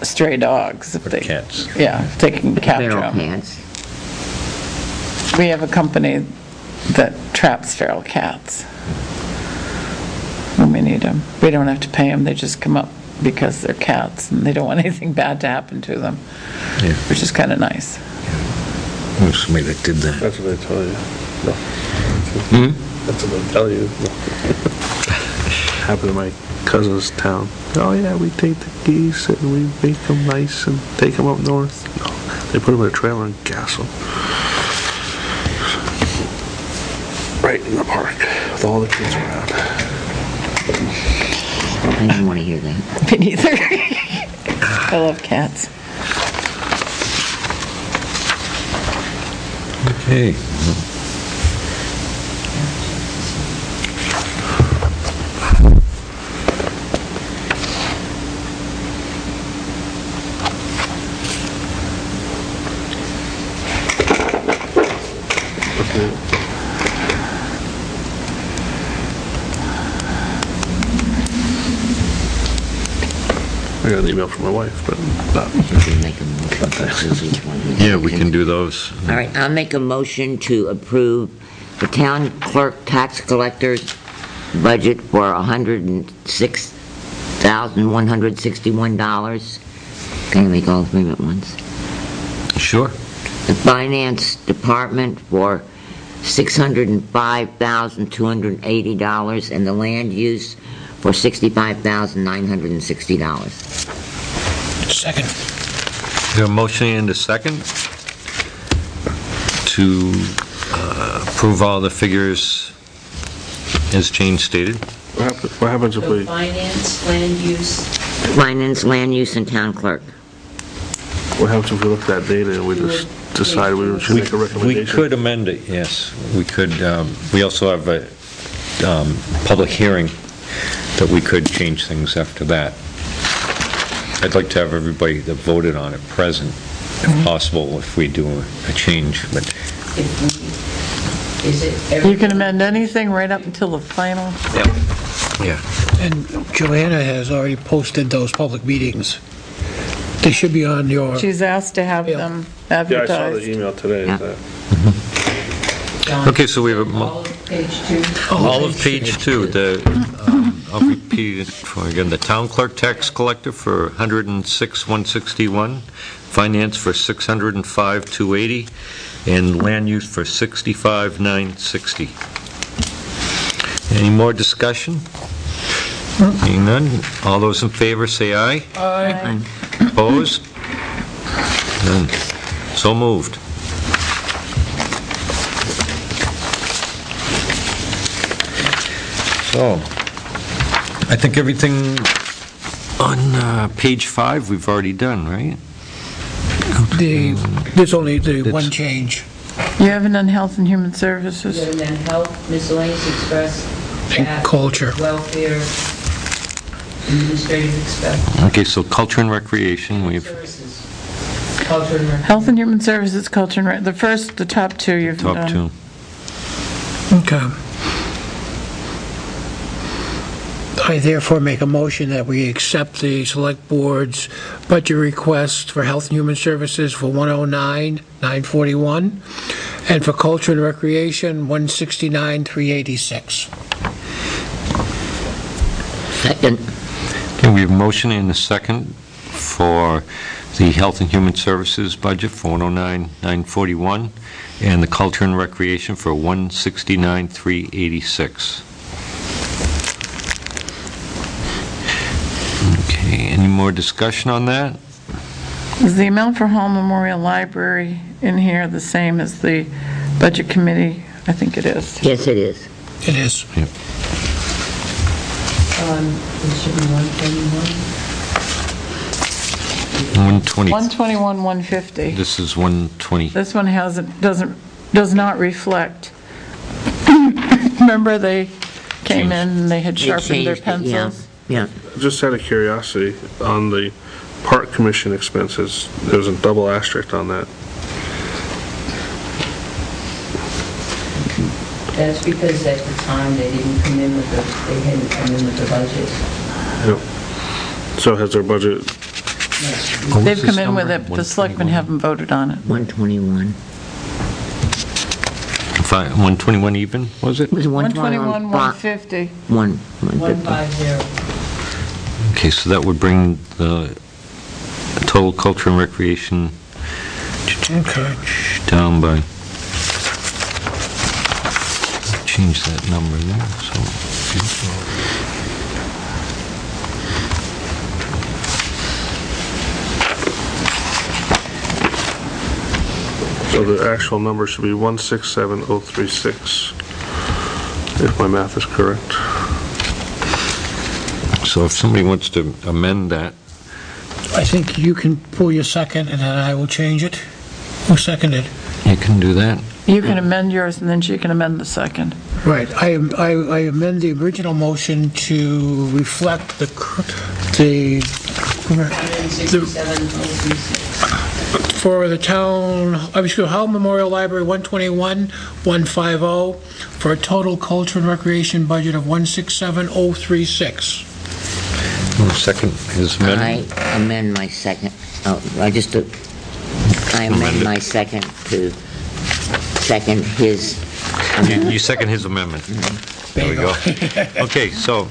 S3: stray dogs if
S1: for
S3: they...
S1: cats.
S3: Yeah, if they can capture
S2: Feral
S3: them.
S2: cats.
S3: We have a company that traps feral cats when we need them. We don't have to pay them, they just come up because they're cats and they don't want anything bad to happen to them,
S1: Yeah.
S3: which is kind of nice.
S1: There was somebody that did that.
S5: That's what they tell you. No.
S1: Hmm?
S5: That's what they tell you. Happened in my cousin's town. Oh yeah, we take the geese and we make them nice and take them up north. No, they put them in a trailer and gas them. Right in the park with all the kids around.
S2: I didn't want to hear that.
S3: Me neither. I love cats.
S1: Okay.
S5: I got an email from my wife, but
S2: We can make a motion to approve each one.
S1: Yeah, we can do those.
S2: All right, I'll make a motion to approve the town clerk tax collector's budget for $106,161. Can I make all three at once?
S1: Sure.
S2: The finance department for $605,280, and the land use for $65,960.
S7: Second.
S1: There a motion and a second to approve all the figures as Jane stated.
S5: what happens if
S6: So
S5: we,
S6: finance, land use,
S2: Finance, land use, and town clerk.
S5: what happens if we look at that data and we just decide we should make a recommendation?
S1: We could amend it, yes. We could, we also have a public hearing that we could change things after that. I'd like to have everybody that voted on it present, if possible, if we do a change, but
S6: if we, is it
S3: You
S6: every...
S3: can amend anything right up until the final.
S1: yeah.
S7: And Joanna has already posted those public meetings. They should be on your,
S3: She's asked to have
S7: Yeah.
S3: them
S5: Yeah, I saw the
S3: advertised.
S5: email today.
S2: Yeah.
S5: that-
S6: John,
S1: Okay, so we have
S6: all of page 2?
S1: all of page 2, I'll repeat it for again, the town clerk tax collector for $106,161, finance for $605,280, and land use for $65,960. Any more discussion? Being none, all those in favor say aye.
S7: Aye.
S1: Opposed? None. So moved. So, I think everything on page 5 we've already done, right?
S7: there's only the one
S1: It's-
S7: change.
S3: You have it on Health and Human Services?
S6: And then health, miscellaneous express,
S7: And
S6: cat,
S7: culture.
S6: welfare, administrative expense,
S1: Okay, so culture and recreation, we've,
S6: services, culture and rec.
S3: Health and Human Services, Culture and Rec, the top two you've done.
S1: top 2.
S7: Okay. I therefore make a motion that we accept the Select Board's budget request for Health and Human Services for 109,941, and for Culture and Recreation, 169,386.
S2: Second.
S1: Okay, we have a motion and a second for the Health and Human Services budget for 109,941, and the Culture and Recreation for 169,386. Okay, any more discussion on that?
S3: Is the amount for Hall Memorial Library in here the same as the Budget Committee? I think it is.
S2: Yes, it is.
S7: It is.
S6: It should be 121.
S1: 120.
S3: 121, 150.
S1: This is 120.
S3: This one does not reflect. Remember, they came in and they had
S2: They
S3: sharpened their
S2: changed it, yeah.
S3: pencils?
S2: Yeah.
S5: Just out of curiosity, on the Park Commission expenses, there's a double asterisk on that.
S6: That's because at the time, they didn't come in with they hadn't come in with the budget.
S5: Yep. So has their budget,
S1: What was
S3: They've
S1: this
S3: come in with
S1: number?
S3: it, but the selectmen haven't voted on it.
S2: 121.
S1: 121 even, was it?
S2: It was
S3: 121, 150.
S2: 150.
S6: 150.
S1: Okay, so that would bring the total culture and recreation
S7: Okay.
S1: down by, change that number there, so.
S5: so the actual number should be 167,036, if my math is correct.
S1: So if somebody wants to amend that,
S7: I think you can pull your second, and then I will change it. Who seconded?
S1: you can do that.
S3: You can amend yours, and then she can amend the second.
S7: Right. I amend the original motion to reflect the
S6: 167,036.
S7: for the town, Hall Memorial Library, 121, 150, for a total culture and recreation budget of 167,036.
S1: Second his
S2: I
S1: amendment.
S2: amend my second, I amend my second to second his amendment.
S1: You second his amendment. There we go. Okay, so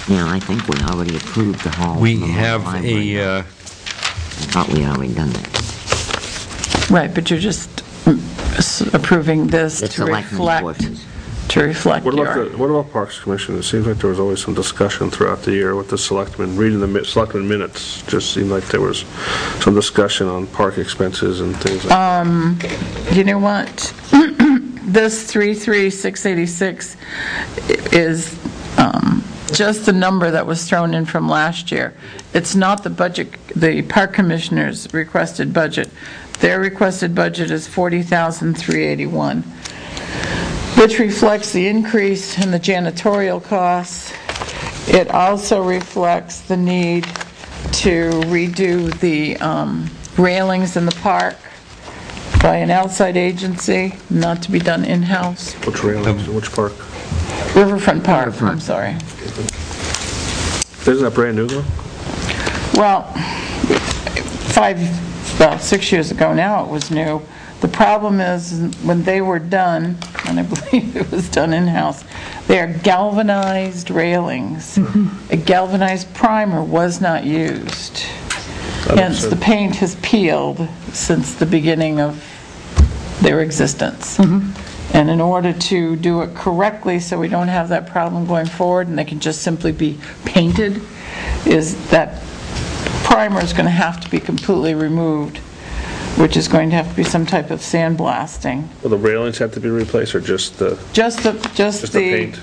S2: Yeah, I think we already approved the Hall.
S1: we
S2: Memorial
S1: have
S2: Library.
S1: a,
S2: I thought we had already done that.
S3: Right, but you're just approving this
S2: The
S3: to
S2: selectmen's
S3: reflect,
S2: portions.
S3: your...
S5: What about Parks Commission? It seems like there was always some discussion throughout the year with the selectmen. Reading the selectmen minutes, just seemed like there was some discussion on park expenses and things like that.
S3: You know what? This 33,686 is just the number that was thrown in from last year. It's not the budget, the park commissioners' requested budget. Their requested budget is $40,381, which reflects the increase in the janitorial costs. It also reflects the need to redo the railings in the park by an outside agency, not to be done in-house.
S5: Which railings, which park?
S3: Riverfront Park, I'm sorry.
S5: Isn't that brand new though?
S3: Well, 6 years ago now it was new. The problem is, when they were done, and I believe it was done in-house, they are galvanized railings. A galvanized primer was not used. Hence, the paint has peeled since the beginning of their existence. And in order to do it correctly, so we don't have that problem going forward, and they can just simply be painted, is that primer is going to have to be completely removed, which is going to have to be some type of sandblasting.
S5: Well, the railings have to be replaced or just the
S3: Paint.
S5: Just the paint?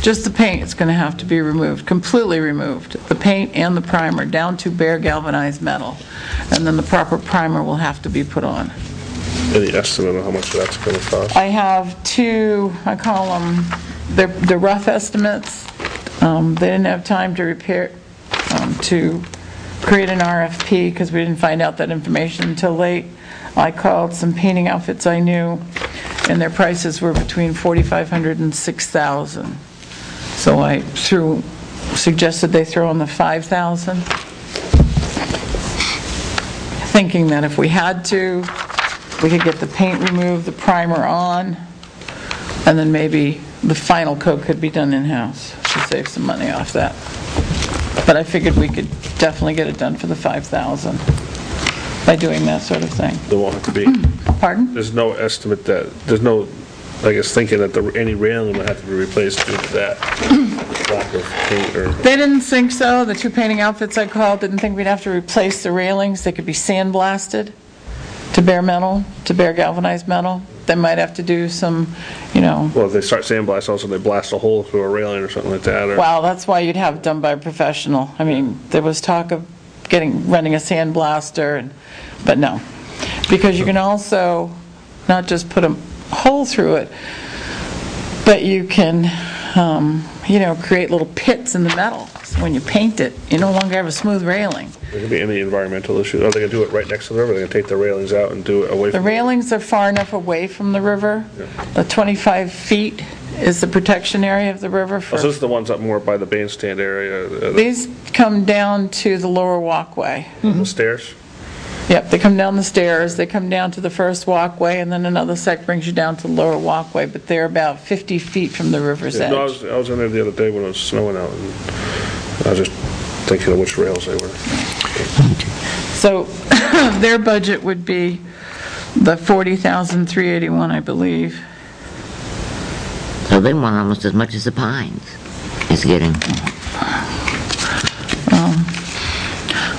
S3: Just the paint is going to have to be removed, completely removed. The paint and the primer, down to bare galvanized metal. And then the proper primer will have to be put on.
S5: Any estimate of how much that's going to cost?
S3: I have two, I call them, they're rough estimates. They didn't have time to to create an RFP because we didn't find out that information until late. I called some painting outfits I knew, and their prices were between $4,500 and $6,000. So I suggested they throw in the $5,000, thinking that if we had to, we could get the paint removed, the primer on, and then maybe the final coat could be done in-house to save some money off that. But I figured we could definitely get it done for the 5,000 by doing that sort of thing.
S5: There won't have to be,
S3: Pardon?
S5: there's no estimate that, there's no, I guess, thinking that any railing would have to be replaced due to that lack of paint or...
S3: They didn't think so. The two painting outfits I called didn't think we'd have to replace the railings. They could be sandblasted to bare metal, to bare galvanized metal. They might have to do some,
S5: Well, if they start sandblast, also they blast a hole through a railing or something like that, or...
S3: well, that's why you'd have it done by a professional. I mean, there was talk of running a sandblaster, but no. Because you can also not just put a hole through it, but you can, create little pits in the metal. So when you paint it, you no longer have a smooth railing.
S5: There could be any environmental issue. Are they going to do it right next to the river? They're going to take the railings out and do it away
S3: The
S5: from...
S3: railings are far enough away from the river. The 25 feet is the protection area of the river.
S5: So this is the ones up more by the bandstand area,
S3: These come down to the lower walkway.
S5: the stairs?
S3: Yep, they come down the stairs, they come down to the first walkway, and then another sec brings you down to the lower walkway, but they're about 50 feet from the river's
S5: Yeah, no,
S3: edge.
S5: I was in there the other day when it was snowing out, and I was just thinking of which rails they were.
S3: So their budget would be the 40,381, I believe.
S2: So they want almost as much as the Pines is getting.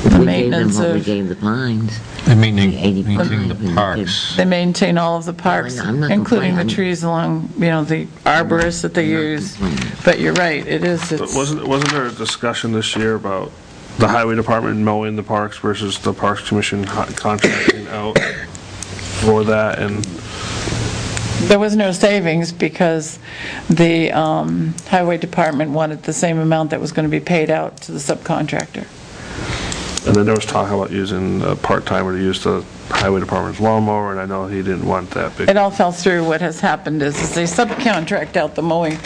S3: The
S2: We gave them
S3: maintenance
S2: what we
S3: of,
S2: gave the Pines.
S1: They maintain
S2: 85.
S1: the parks.
S3: they maintain all of the parks,
S2: I'm not
S3: including the
S2: complaining.
S3: trees along, the arborists that they use. But you're right,
S5: But wasn't there a discussion this year about the highway department mowing the parks versus the Parks Commission contracting out for that, and
S3: there was no savings because the highway department wanted the same amount that was going to be paid out to the subcontractor.
S5: then there was talk about using a part-timer to use the highway department's lawnmower, and I know he didn't want that big.
S3: It all fell through. What has happened is they subcontract out the mowing.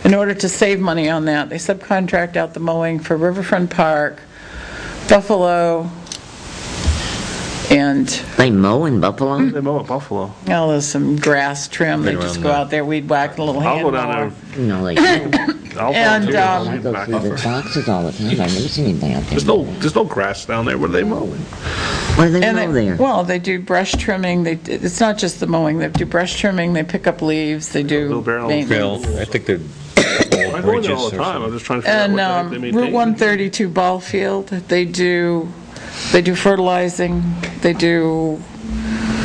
S3: In order to save money on that, they subcontract out the mowing for Riverfront Park, Buffalo, and,
S2: They mow in Buffalo?
S5: They mow at Buffalo.
S3: there's some grass trim. They
S1: Right
S3: just
S1: around
S3: go
S1: there.
S3: out there, weed whack, a little
S5: I'll
S3: hand
S5: go down
S3: mower.
S5: there.
S2: No, they don't.
S5: I'll
S3: And,
S5: volunteer.
S2: I
S5: I'll
S2: go
S5: back
S2: through the
S5: up.
S2: boxes all the time. I've never seen anything out there.
S5: There's no grass down there. What are they mowing?
S2: What do they
S3: And
S2: mow there?
S3: well, they do brush trimming. It's not just the mowing. They do brush trimming, they pick up leaves, they do
S5: Wheelbarrow.
S3: maintenance.
S1: Bill, I think they're
S5: I go in there all the time. I'm just trying to figure out
S3: And
S5: what the heck they maintain.
S3: Route 132 ball field, they do fertilizing, they do,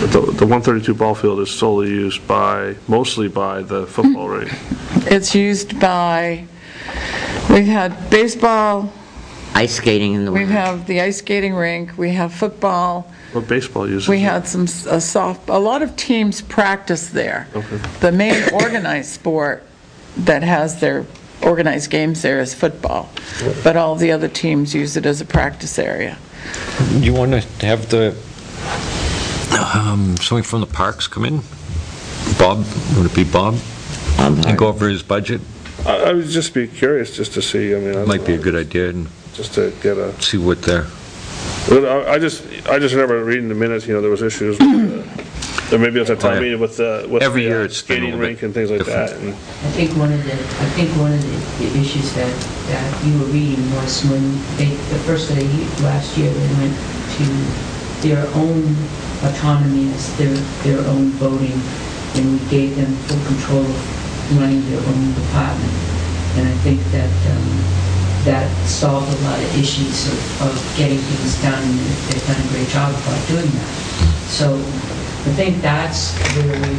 S5: But the 132 ball field is solely used mostly by the football, right?
S3: it's used by, we've had baseball,
S2: Ice skating in the
S3: we
S2: winter.
S3: have the ice skating rink, we have football,
S5: What baseball uses
S3: we
S5: it?
S3: had a lot of teams practice there.
S5: Okay.
S3: The main organized sport that has their organized games there is football, but all the other teams use it as a practice area.
S1: You want to have somebody from the parks come in? Bob, would it be Bob? And go over his budget?
S5: I would just be curious just to see, I mean, I don't
S1: Might be a
S5: know,
S1: good idea, and
S5: just to get a,
S1: see what they're...
S5: Well, I just remember reading the minutes, there was issues with, or maybe it was a town meeting with the
S1: Every year it's been a
S5: skating
S1: little
S5: rink
S1: bit
S5: and things like
S1: different.
S5: that, and
S6: I think one of the issues that you were reading was when the first of the year, last year, they went to their own autonomy as their own voting, and we gave them full control of running their own department. And I think that that solved a lot of issues of getting things done, and they've done a great job about doing that. So I think that's where we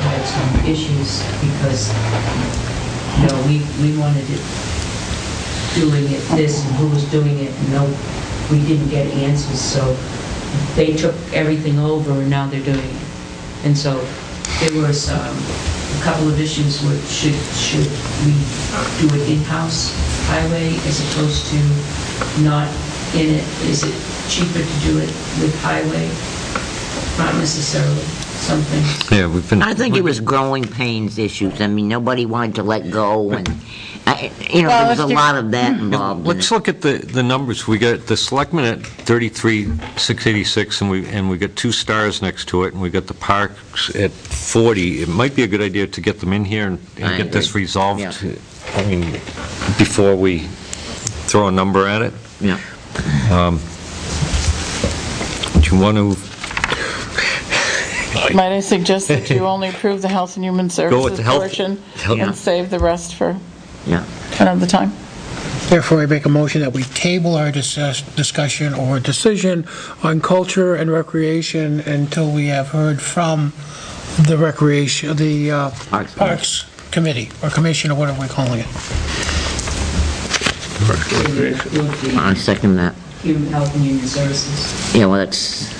S6: had some issues, because, we wanted it doing it this and who was doing it, and we didn't get answers, so they took everything over and now they're doing it. And so there was a couple of issues with should we do it in-house highway as opposed to not in it? Is it cheaper to do it with highway? Not necessarily, something.
S1: Yeah, we've been...
S2: I think it was growing pains issues. I mean, nobody wanted to let go, and, there was a lot of that involved in
S1: Let's
S2: it.
S1: look at the numbers. We got the selectmen at 33,686, and we got 2 stars next to it, and we got the parks at 40. It might be a good idea to get them in here and
S2: I
S1: get this
S2: agree.
S1: resolved.
S2: Yeah.
S1: I mean, before we throw a number at it.
S2: Yeah.
S1: Do you want to
S3: Might I suggest that you only approve the Health and Human
S1: with
S3: Services
S1: the health-
S3: portion
S1: health-
S3: and save the rest for
S2: Yeah.
S3: another time?
S7: Therefore, I make a motion that we table our discussion or decision on culture and recreation until we have heard from the recreation, the Parks Committee, or Commission, or whatever we're calling it.
S2: I second that.
S6: Human Health and Human Services.
S2: Yeah, well, that's...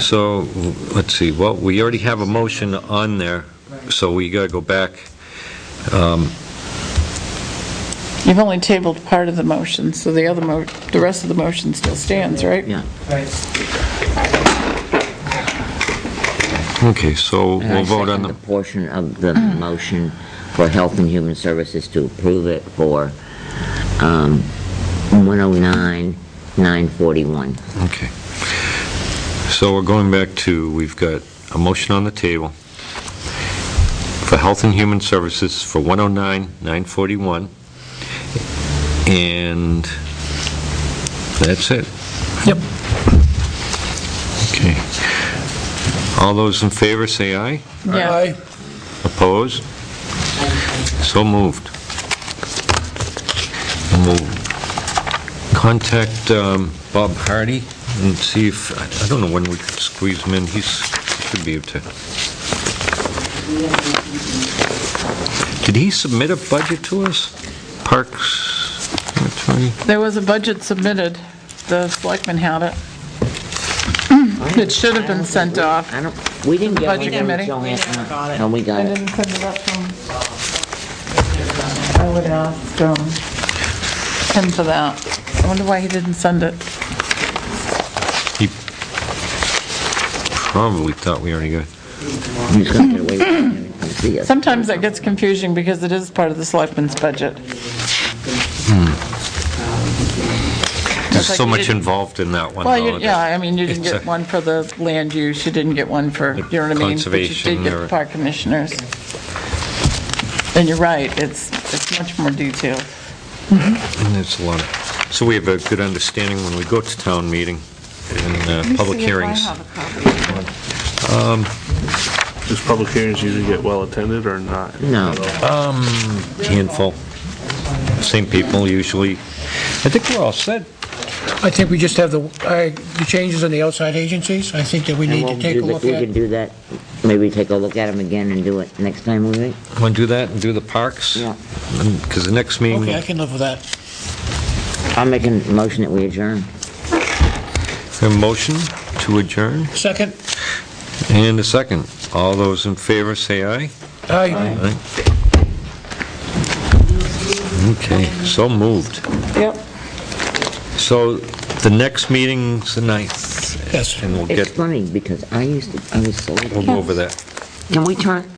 S1: So, let's see, well, we already have a motion on there, so we got to go back.
S3: You've only tabled part of the motion, so the rest of the motion still stands, right?
S2: Yeah.
S6: Right.
S1: Okay, so
S2: And I
S1: we'll vote on
S2: second
S1: the,
S2: the portion of the motion for Health and Human Services to approve it for 109,941.
S1: okay. So we're going back to, we've got a motion on the table for Health and Human Services for 109,941, and that's it.
S7: Yep.
S1: Okay. All those in favor, say aye.
S3: Yeah.
S7: Aye.
S1: Opposed? So moved. And we'll contact Bob Hardy and see if, I don't know when we could squeeze him in. He should be able to. Did he submit a budget to us? Parks attorney?
S3: There was a budget submitted. The selectmen had it. It should have been sent off.
S2: I don't, we didn't get one.
S3: Budget committee?
S2: until after-
S4: We never got it.
S2: No, we got
S3: I
S2: it.
S3: didn't send it up from... I would ask him for that. I wonder why he didn't send it.
S1: He probably thought we already got it.
S2: He's gonna get away with it and come see us.
S3: Sometimes that gets confusing because it is part of the selectmen's budget.
S1: There's
S3: like
S1: so
S3: you
S1: much
S3: didn't-
S1: involved in that one.
S3: Well,
S1: though,
S3: yeah, I mean, you didn't
S1: it's
S3: get
S1: a-
S3: one for the land use, you didn't get one for, you know what I mean? But you
S1: Conservation
S3: did get
S1: or-
S3: the park commissioners. And you're right, it's much more detailed.
S1: And it's a lot of, so we have a good understanding when we go to town meeting and public hearings.
S5: Does public hearings usually get well attended or not?
S2: No.
S1: Handful. Same people usually. I think we're all set.
S7: I think we just have the changes in the outside agencies. I think that we need to take a look
S2: We
S7: at.
S2: could do that, maybe take a look at them again and do it next time we meet.
S1: Want to do that and do the parks?
S2: Yeah.
S1: Because the next meeting,
S7: Okay, I can live with that.
S2: I'll make a motion that we adjourn.
S1: a motion to adjourn
S7: Second?
S1: and a second. All those in favor say aye.
S7: Aye.
S1: Aye. Okay, so moved.
S3: Yep.
S1: So the next meeting's the 9th.
S7: Yes.
S1: And we'll
S2: It's
S1: get,
S2: funny, because I was so...
S1: we'll go over that.
S2: Can we turn,